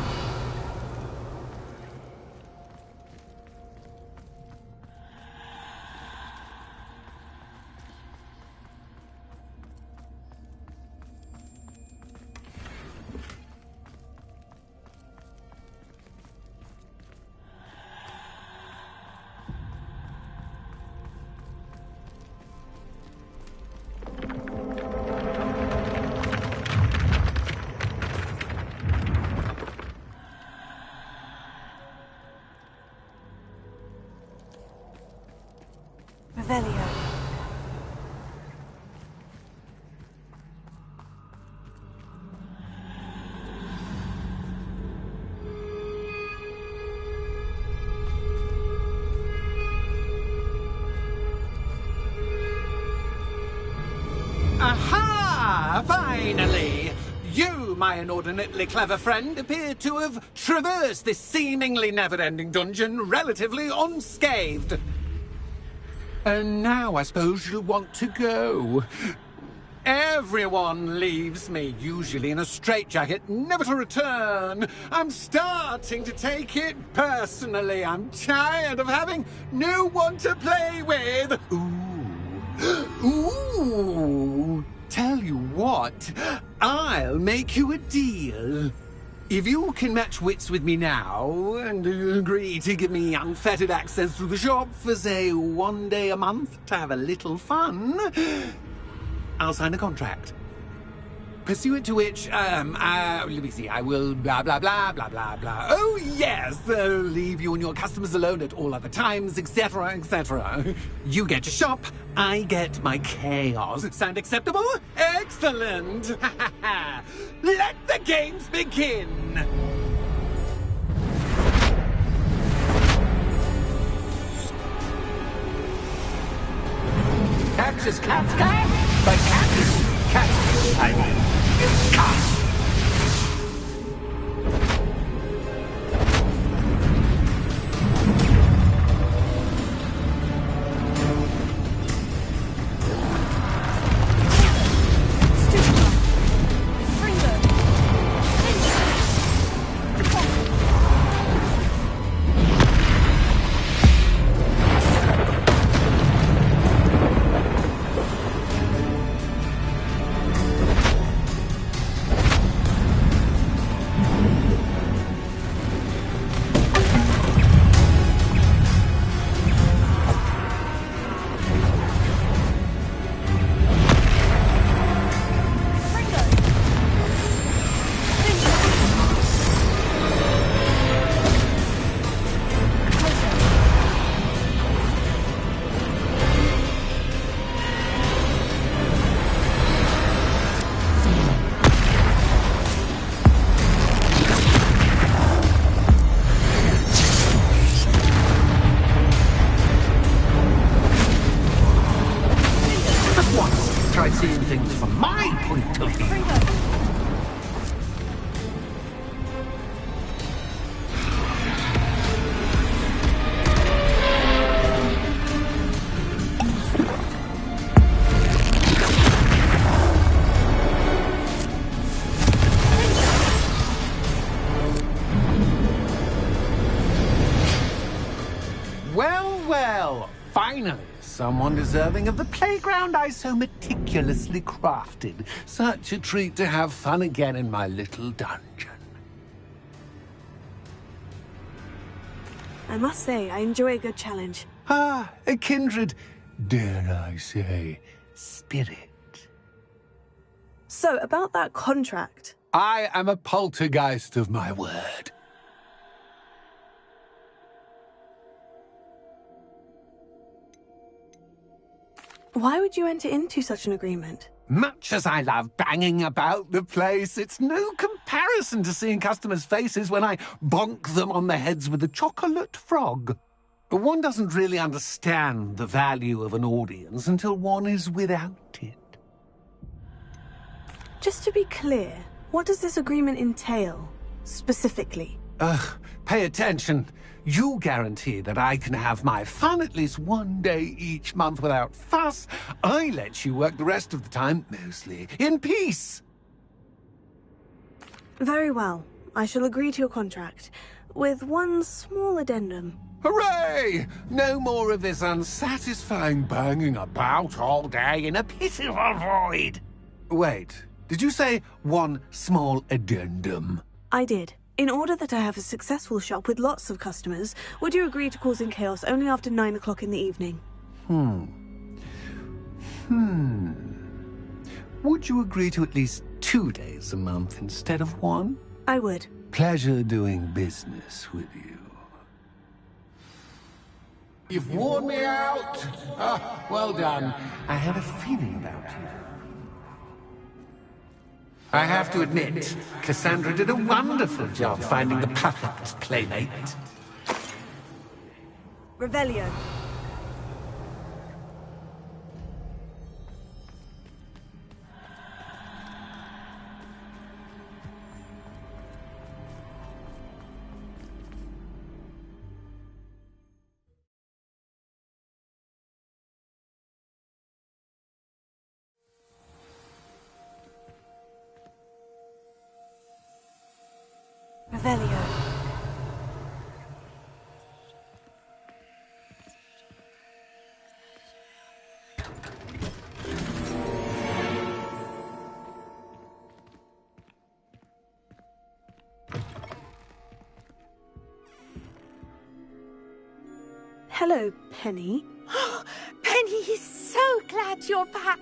Revelio. Aha! Finally! You, my inordinately clever friend, appear to have traversed this seemingly never-ending dungeon relatively unscathed. And now I suppose you'll want to go. Everyone leaves me, usually in a straitjacket, never to return. I'm starting to take it personally. I'm tired of having no one to play with. Ooh. Tell you what, I'll make you a deal. If you can match wits with me now, and agree to give me unfettered access to the shop for, say, 1 day a month to have a little fun, I'll sign a contract. Pursuant to which, let me see, I will blah, blah, blah, blah, blah, blah. Oh, yes, leave you and your customers alone at all other times, etc., etc. You get to shop, I get my chaos. Sound acceptable? Excellent! Let the games begin! Cats is cat's cat, but cat is cat. I mean, it's cat. Seeing things from my point of view. Well, well, finally. Someone deserving of the playground I so meticulously crafted. Such a treat to have fun again in my little dungeon. I must say, I enjoy a good challenge. Ah, a kindred, dare I say, spirit. So, about that contract. I am a poltergeist of my word. Why would you enter into such an agreement? Much as I love banging about the place, it's no comparison to seeing customers' faces when I bonk them on the heads with a chocolate frog. One doesn't really understand the value of an audience until one is without it. Just to be clear, what does this agreement entail, specifically? Pay attention. You guarantee that I can have my fun at least one day each month without fuss. I let you work the rest of the time, mostly in peace. Very well. I shall agree to your contract, with one small addendum. Hooray! No more of this unsatisfying banging about all day in a pitiful void. Wait, did you say one small addendum? I did. In order that I have a successful shop with lots of customers, would you agree to causing chaos only after 9 o'clock in the evening? Would you agree to at least 2 days a month instead of 1? I would. Pleasure doing business with you. You've worn me out. Ah, well done. I had a feeling about you. I have to admit, Cassandra did a wonderful job finding the perfect playmate. Revelio. Revelio. Hello, Penny. Penny is so glad you're back.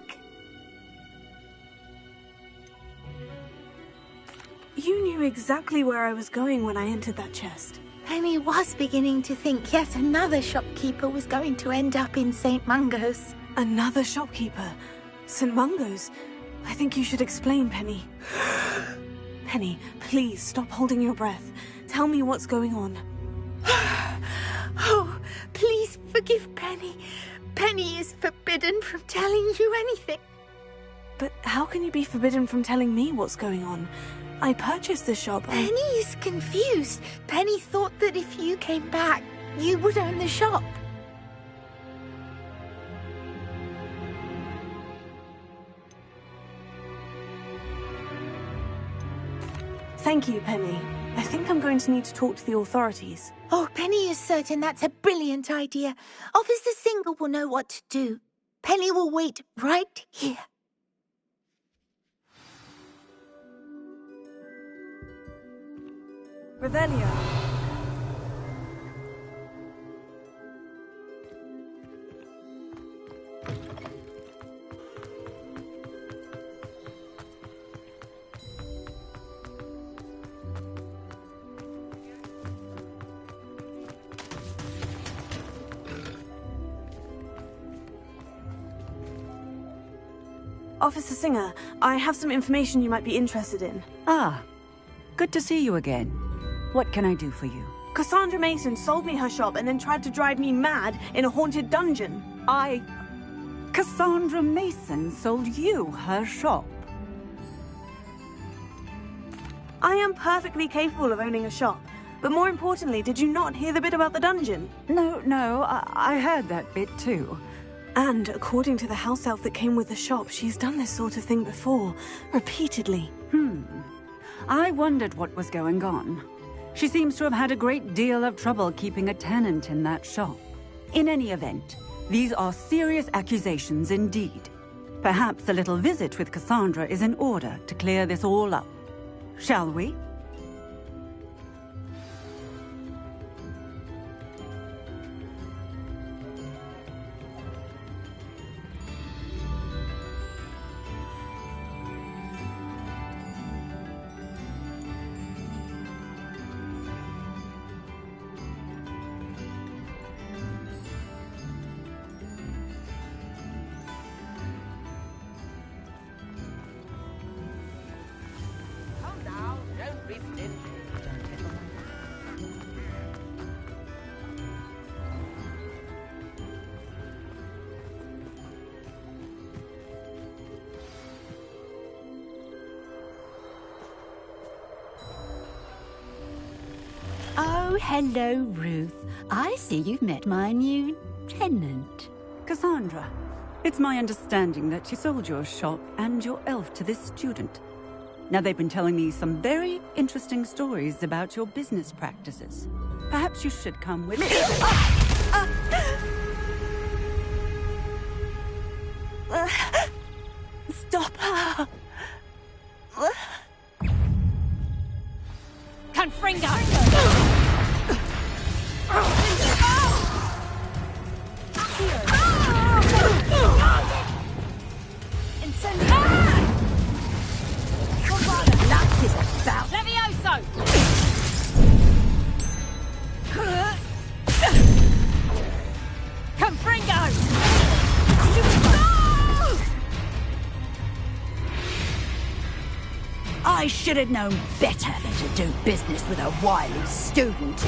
You knew exactly where I was going when I entered that chest. Penny was beginning to think yet another shopkeeper was going to end up in St. Mungo's. Another shopkeeper? St. Mungo's? I think you should explain, Penny. Penny, please stop holding your breath. Tell me what's going on. Oh, please forgive Penny. Penny is forbidden from telling you anything. But how can you be forbidden from telling me what's going on? I purchased the shop. Penny is confused. Penny thought that if you came back, you would own the shop. Thank you, Penny. I think I'm going to need to talk to the authorities. Oh, Penny is certain that's a brilliant idea. Officer Singer will know what to do. Penny will wait right here. Revelio. Officer Singer, I have some information you might be interested in. Ah, good to see you again. What can I do for you? Cassandra Mason sold me her shop and then tried to drive me mad in a haunted dungeon. Cassandra Mason sold you her shop? I am perfectly capable of owning a shop. But more importantly, did you not hear the bit about the dungeon? No, I heard that bit too. And according to the house elf that came with the shop, she's done this sort of thing before, repeatedly. I wondered what was going on. She seems to have had a great deal of trouble keeping a tenant in that shop. In any event, these are serious accusations indeed. Perhaps a little visit with Cassandra is in order to clear this all up. Shall we? Oh, hello, Ruth. I see you've met my new tenant. Cassandra, it's my understanding that you sold your shop and your elf to this student. Now, they've been telling me some very interesting stories about your business practices. Perhaps you should come with me. Stop her! Confringo! Luck is about... Levioso! Confringo! I should have known better than to do business with a wily student.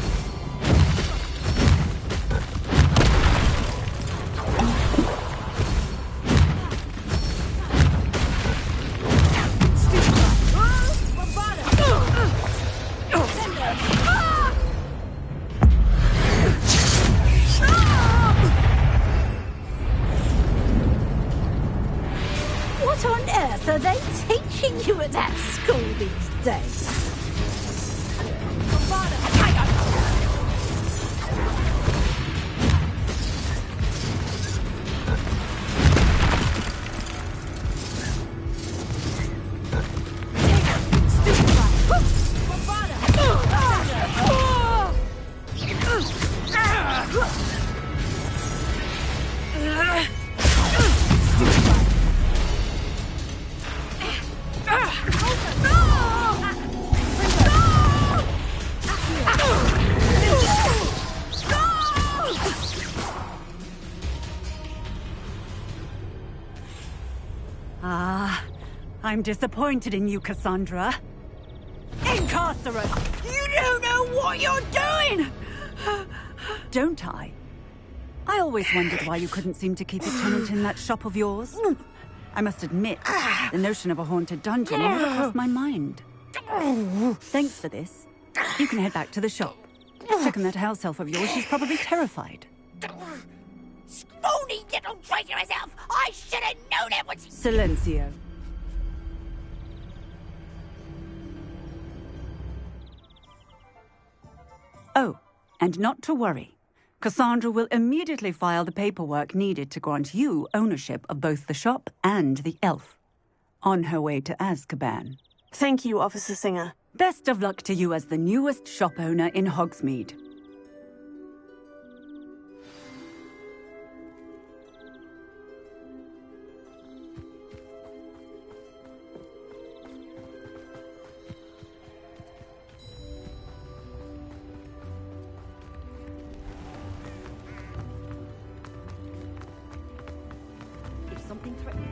What on earth are they teaching you at that school these days? I'm disappointed in you, Cassandra. Incarcerate! You don't know what you're doing! Don't I? I always wondered why you couldn't seem to keep a tenant in that shop of yours. I must admit, the notion of a haunted dungeon never crossed my mind. Thanks for this. You can head back to the shop. Check on that house elf of yours, she's probably terrified. Scrawny little traitor herself! I should have known it was... Silencio. Oh, and not to worry. Cassandra will immediately file the paperwork needed to grant you ownership of both the shop and the elf. On her way to Azkaban. Thank you, Officer Singer. Best of luck to you as the newest shop owner in Hogsmeade. If something threatens...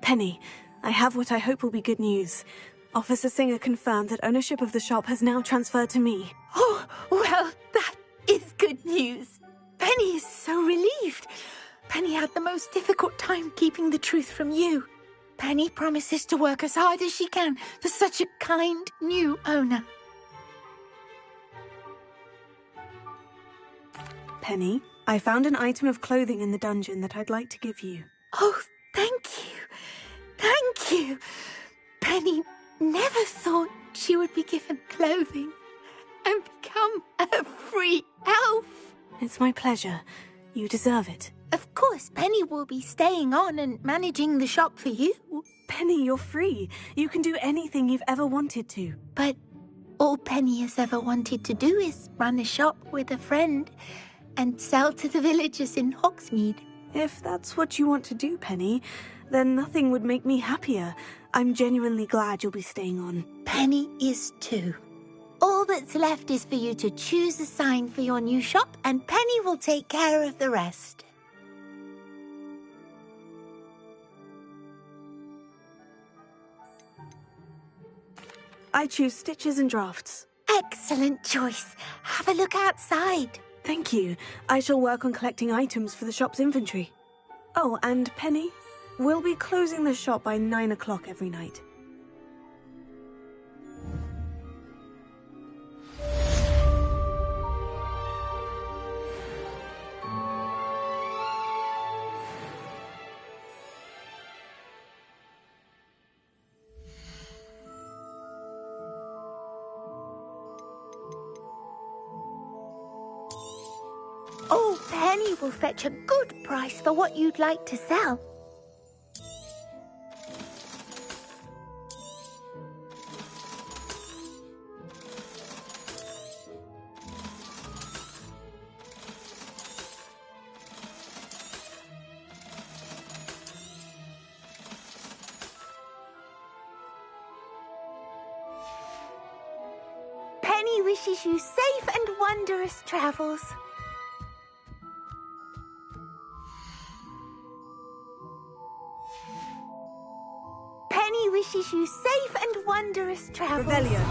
Penny, I have what I hope will be good news. Officer Singer confirmed that ownership of the shop has now transferred to me. Oh, well, that is good news. Penny is so relieved. Penny had the most difficult time keeping the truth from you. Penny promises to work as hard as she can for such a kind new owner. Penny, I found an item of clothing in the dungeon that I'd like to give you. Oh, thank you. Thank you. Penny never thought she would be given clothing and become a free elf. It's my pleasure. You deserve it. Of course, Penny will be staying on and managing the shop for you. Penny, you're free. You can do anything you've ever wanted to. But all Penny has ever wanted to do is run a shop with a friend and sell to the villagers in Hogsmeade. If that's what you want to do, Penny, then nothing would make me happier. I'm genuinely glad you'll be staying on. Penny is too. All that's left is for you to choose a sign for your new shop, and Penny will take care of the rest. I choose stitches and drafts. Excellent choice. Have a look outside. Thank you. I shall work on collecting items for the shop's inventory. Oh, and Penny, we'll be closing the shop by 9 o'clock every night. Oh, Penny will fetch a good price for what you'd like to sell. Penny wishes you safe and wondrous travels. Penny wishes you safe and wondrous travels. Revelio.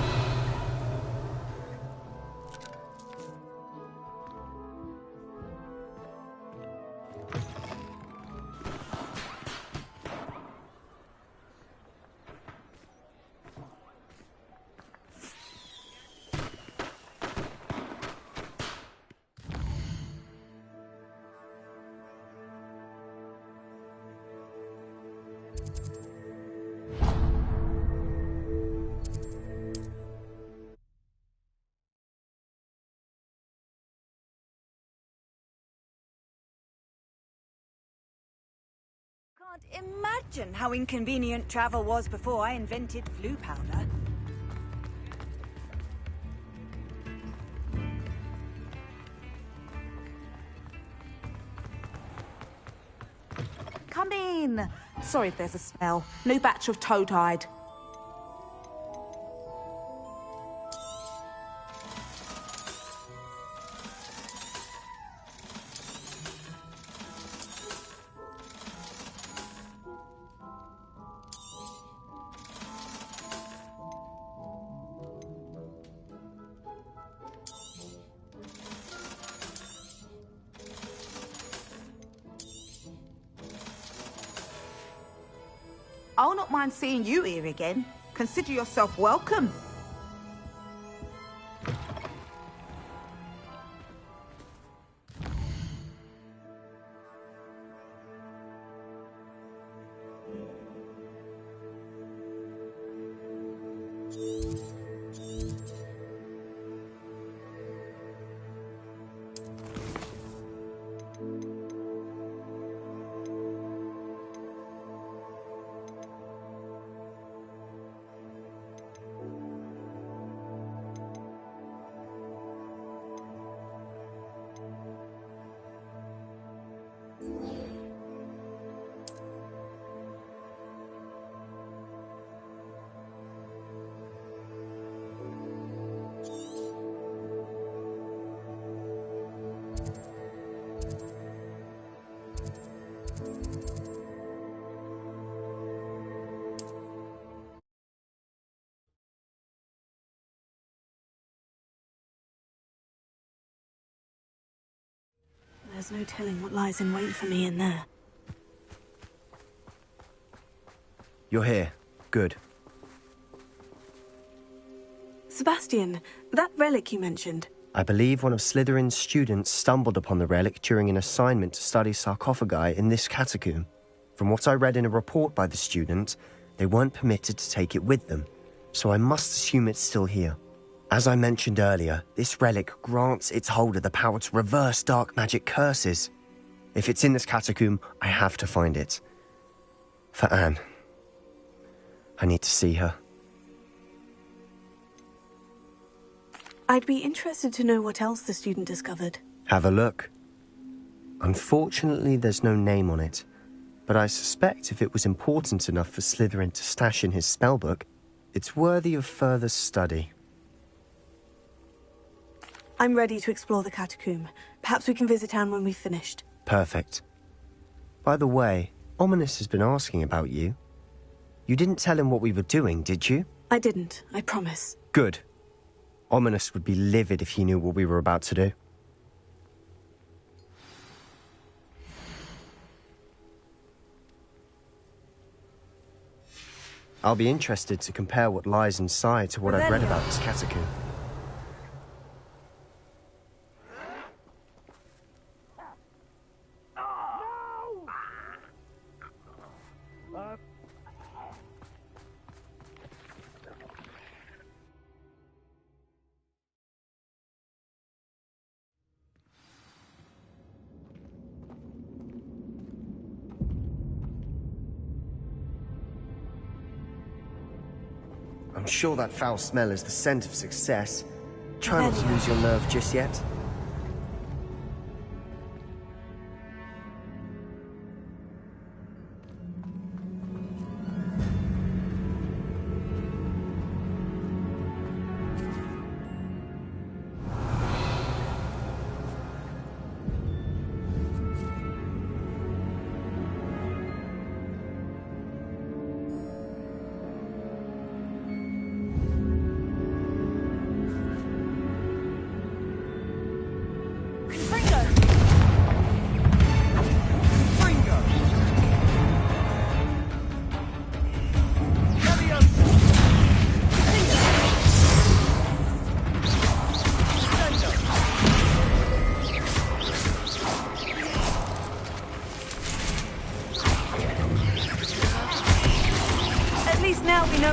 Can't imagine how inconvenient travel was before I invented flu powder. Come in. Sorry if there's a smell. New batch of toad-hide. I'll not mind seeing you here again. Consider yourself welcome. There's no telling what lies in wait for me in there. You're here. Good. Sebastian, that relic you mentioned. I believe one of Slytherin's students stumbled upon the relic during an assignment to study sarcophagi in this catacomb. From what I read in a report by the student, they weren't permitted to take it with them, so I must assume it's still here. As I mentioned earlier, this relic grants its holder the power to reverse dark magic curses. If it's in this catacomb, I have to find it. For Anne. I need to see her. I'd be interested to know what else the student discovered. Have a look. Unfortunately, there's no name on it, but I suspect if it was important enough for Slytherin to stash in his spellbook, it's worthy of further study. I'm ready to explore the catacomb. Perhaps we can visit Anne when we've finished. Perfect. By the way, Ominous has been asking about you. You didn't tell him what we were doing, did you? I didn't, I promise. Good. Ominous would be livid if he knew what we were about to do. I'll be interested to compare what lies inside to what I've read about this catacomb. I'm sure that foul smell is the scent of success. Try not to lose your nerve just yet.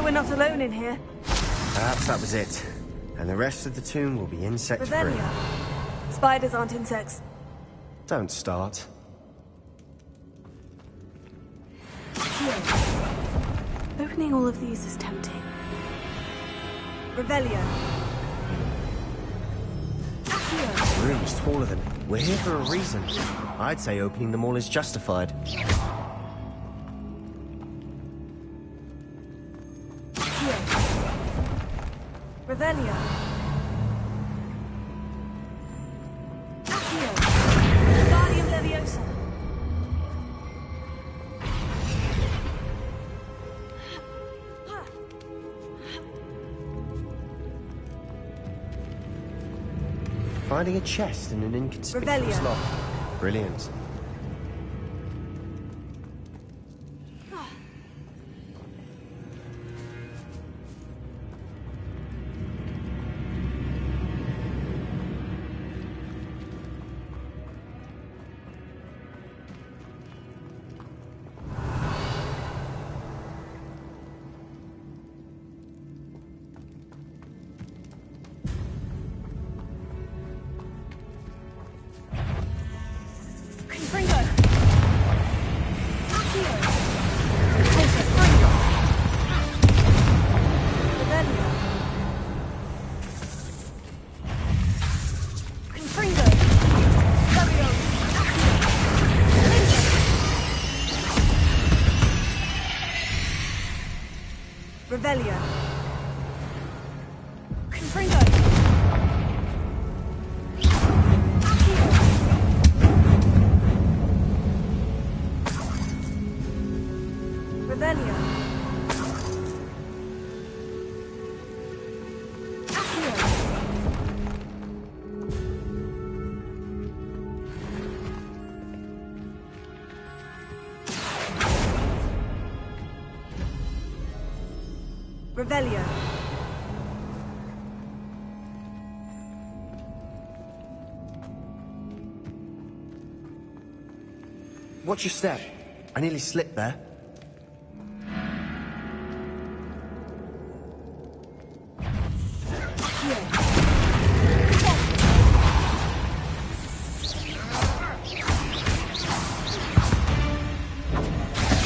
We're not alone in here. Perhaps that was it. And the rest of the tomb will be insect-free. Revelia. Spiders aren't insects. Don't start. Opening all of these is tempting. Revelia. This room is taller than... We're here for a reason. I'd say opening them all is justified. Revelio. Accio. Guardium Leviosa. Finding a chest in an inconspicuous Revelio. lock. Brilliant. Confringo. Accio. Revelio. Confringo. Levio. Revelio. Confringo. Revelio. Accio. Revelio. Watch your step. I nearly slipped there.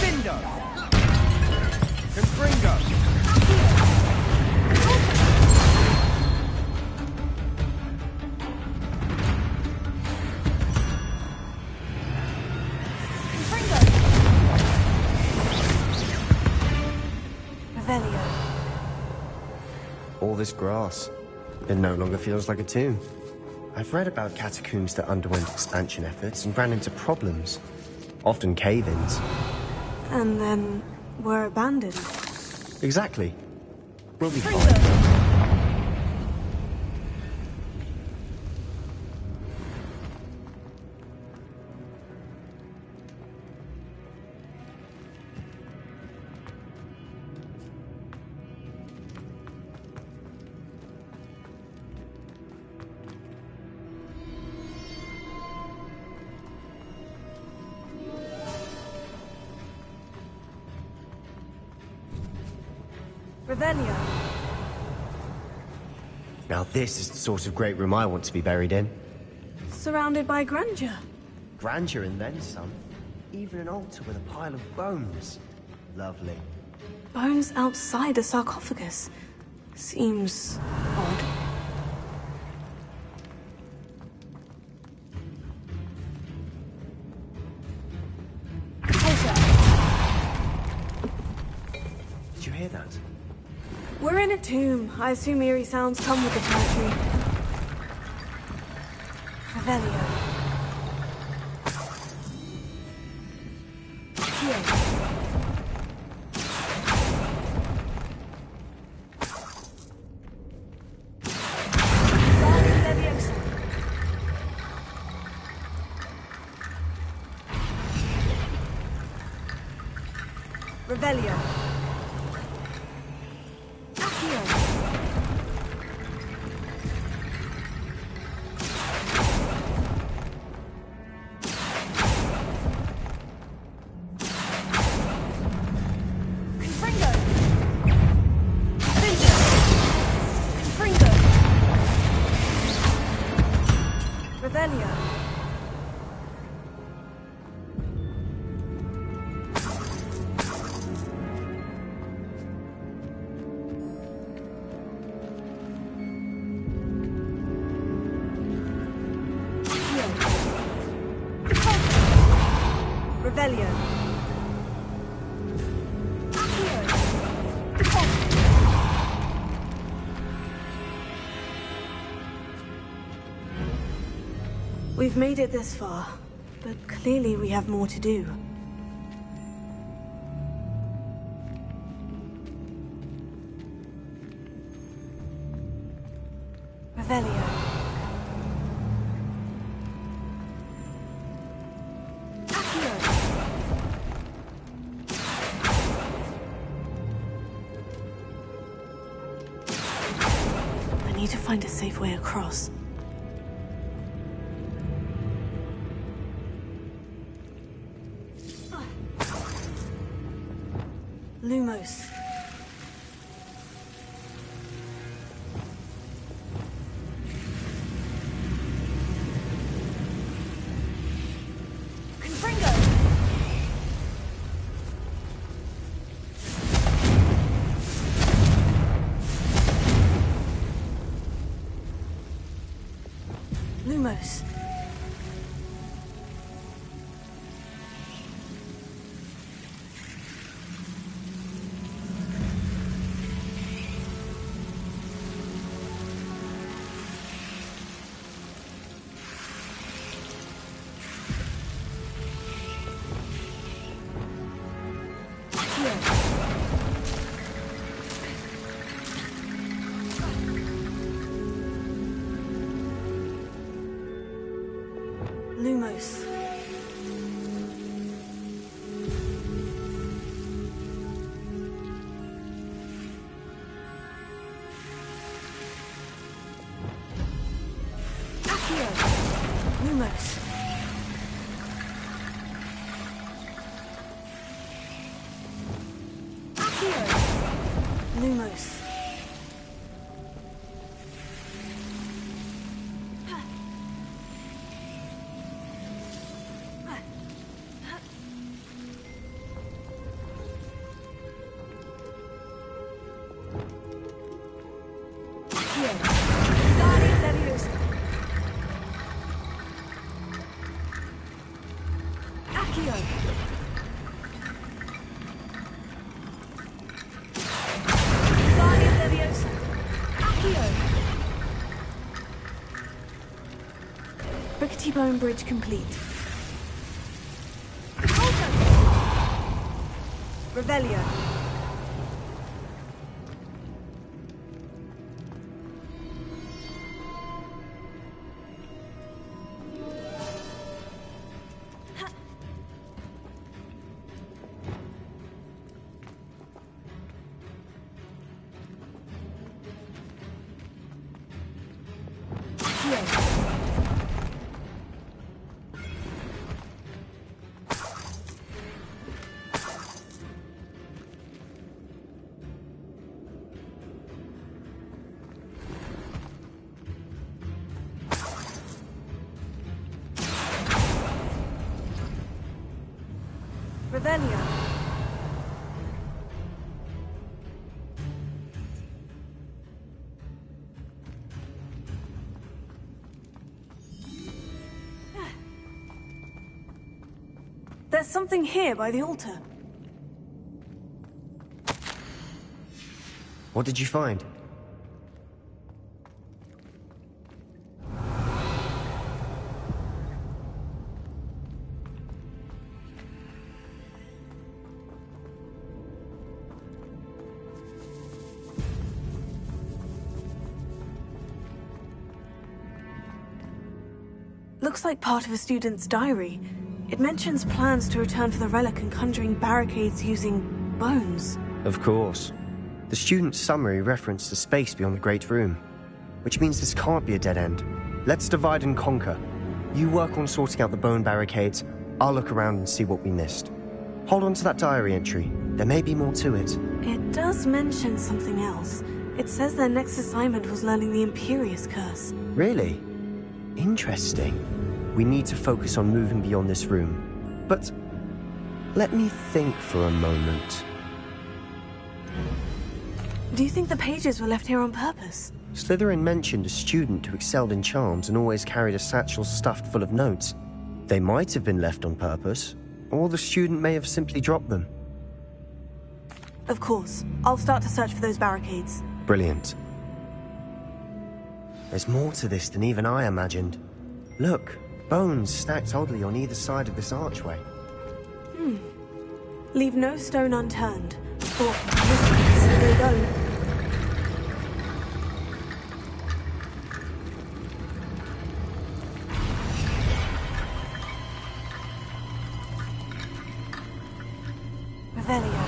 Bindo! Confringo! Revelio. All this grass. It no longer feels like a tomb. I've read about catacombs that underwent expansion efforts and ran into problems. Often cave-ins. And then were abandoned. Exactly. We'll be fine. Revelio. Now this is the sort of great room I want to be buried in. Surrounded by grandeur. Grandeur and then some. Even an altar with a pile of bones. Lovely. Bones outside a sarcophagus. Seems odd. Did you hear that? We're in a tomb. I assume eerie sounds come with the territory. Revelio. Revelio. Revelio. Revelio. We've made it this far, but clearly we have more to do. Revelio. I need to find a safe way across. Lumos. Lumos. Lumos. Accio. Lumos. Accio. Lumos. Rickety Bone Bridge complete. Revelio. Revelio. There's something here by the altar. What did you find? Looks like part of a student's diary. It mentions plans to return for the relic and conjuring barricades using bones. Of course. The student's summary referenced a space beyond the Great Room, which means this can't be a dead end. Let's divide and conquer. You work on sorting out the bone barricades, I'll look around and see what we missed. Hold on to that diary entry. There may be more to it. It does mention something else. It says their next assignment was learning the Imperious Curse. Really? Interesting. We need to focus on moving beyond this room. But let me think for a moment. Do you think the pages were left here on purpose? Slytherin mentioned a student who excelled in charms and always carried a satchel stuffed full of notes. They might have been left on purpose, or the student may have simply dropped them. Of course. I'll start to search for those barricades. Brilliant. There's more to this than even I imagined. Look, Bones stacked oddly on either side of this archway. Leave no stone unturned. Or mistakes they go. Revelio.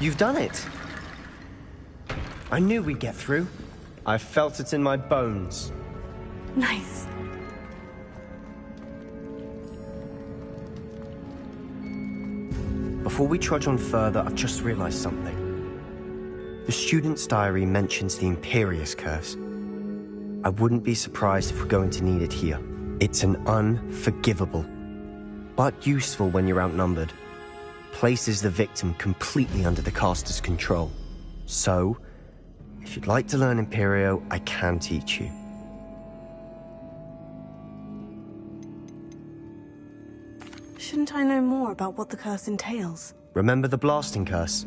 You've done it! I knew we'd get through. I felt it in my bones. Nice. Before we trudge on further, I've just realized something. The student's diary mentions the Imperious Curse. I wouldn't be surprised if we're going to need it here. It's an unforgivable, but useful when you're outnumbered. Places the victim completely under the caster's control. So, if you'd like to learn Imperio, I can teach you. Shouldn't I know more about what the curse entails? Remember the blasting curse?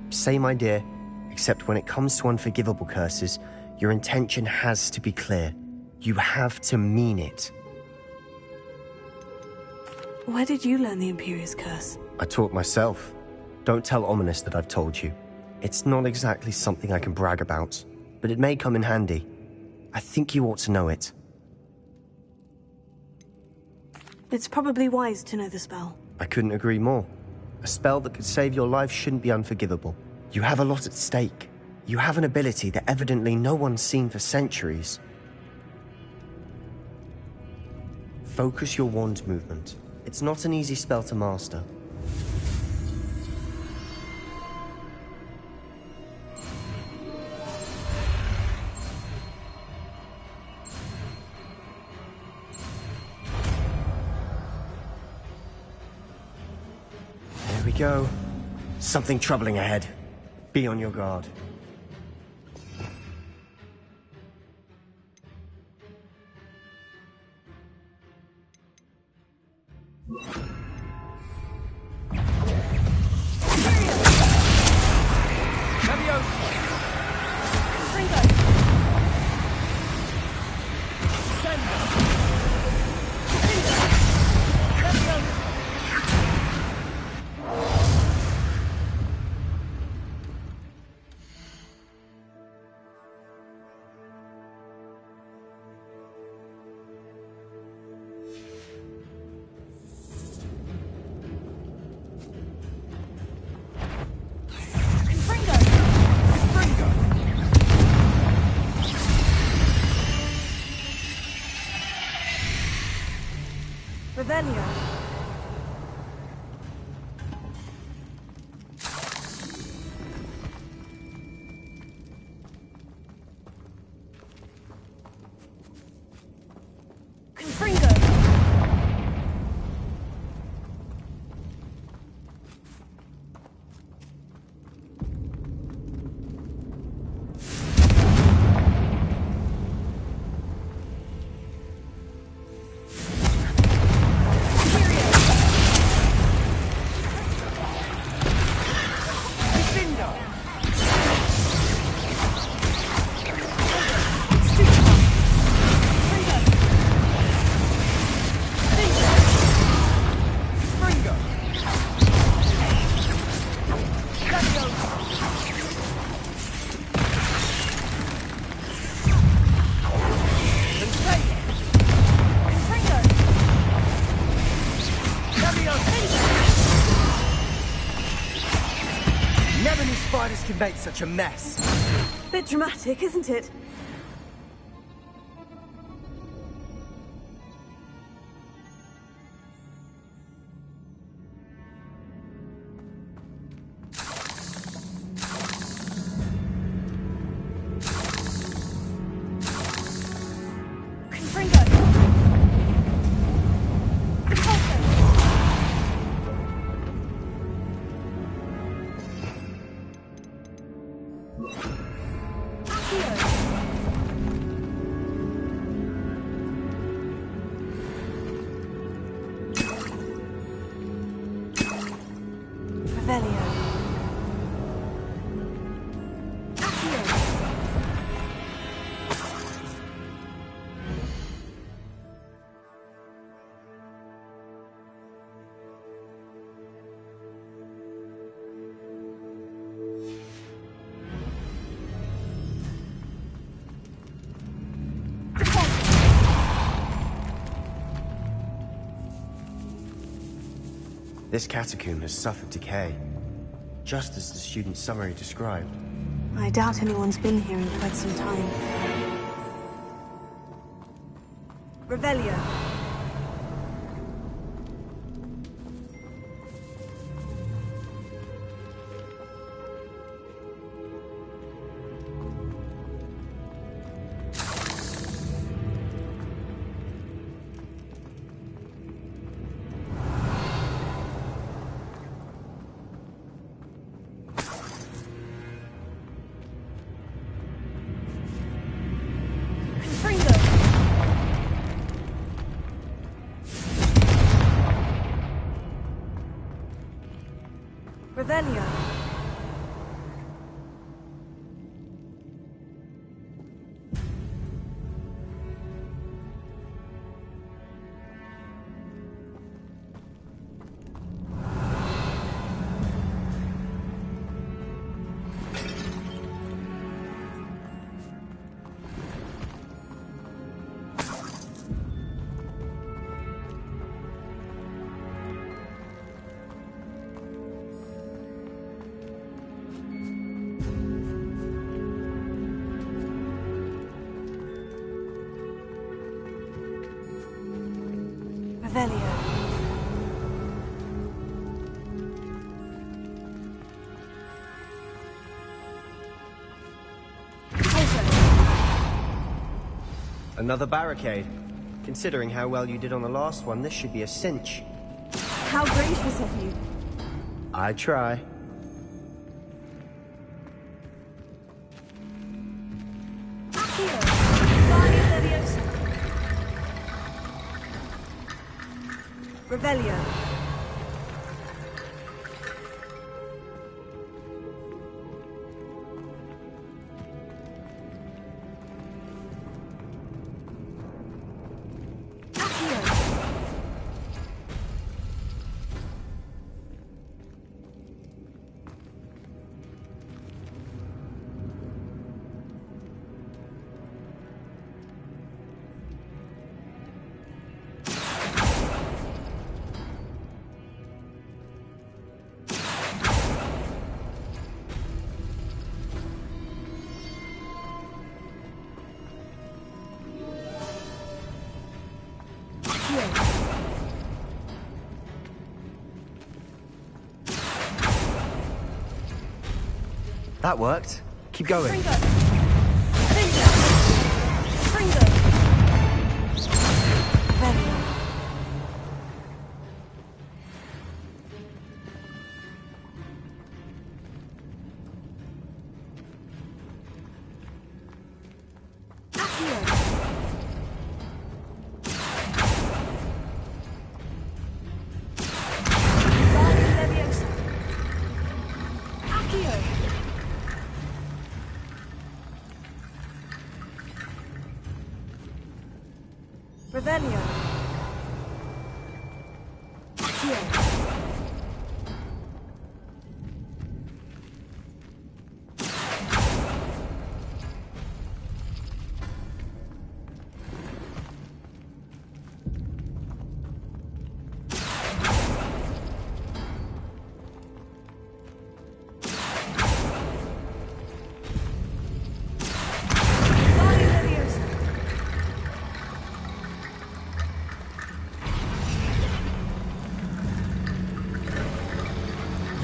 Same idea, except when it comes to unforgivable curses, your intention has to be clear. You have to mean it. Where did you learn the Imperious Curse? I taught myself. Don't tell Ominous that I've told you. It's not exactly something I can brag about, but it may come in handy. I think you ought to know it. It's probably wise to know the spell. I couldn't agree more. A spell that could save your life shouldn't be unforgivable. You have a lot at stake. You have an ability that evidently no one's seen for centuries. Focus your wand movement. It's not an easy spell to master. There we go. Something troubling ahead. Be on your guard. Revelio. Never knew spiders could make such a mess. Bit dramatic, isn't it? Revelio. This catacomb has suffered decay, just as the student's summary described. I doubt anyone's been here in quite some time. Revelio. Revelio. Revelio. Another barricade. Considering how well you did on the last one, this should be a cinch. How gracious of you. I try. Revelio. That worked. Keep going. Revelio.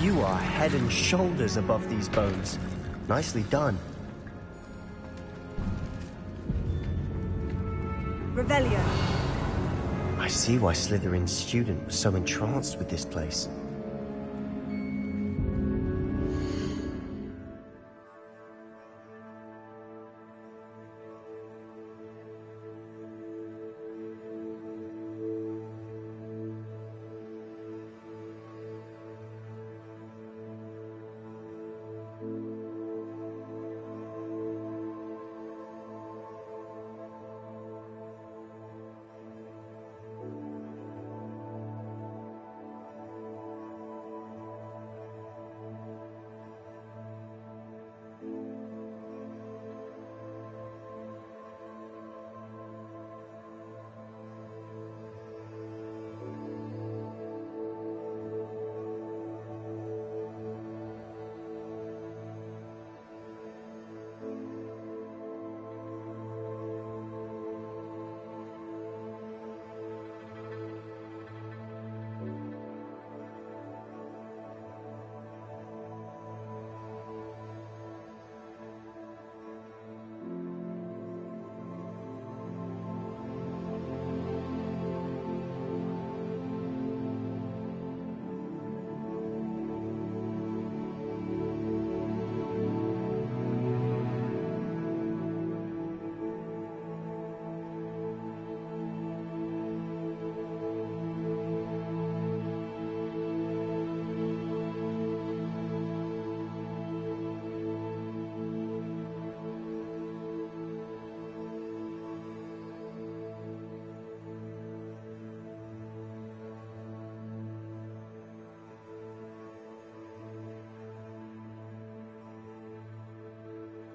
You are head and shoulders above these bones. Nicely done. Revelio. I see why Slytherin's student was so entranced with this place.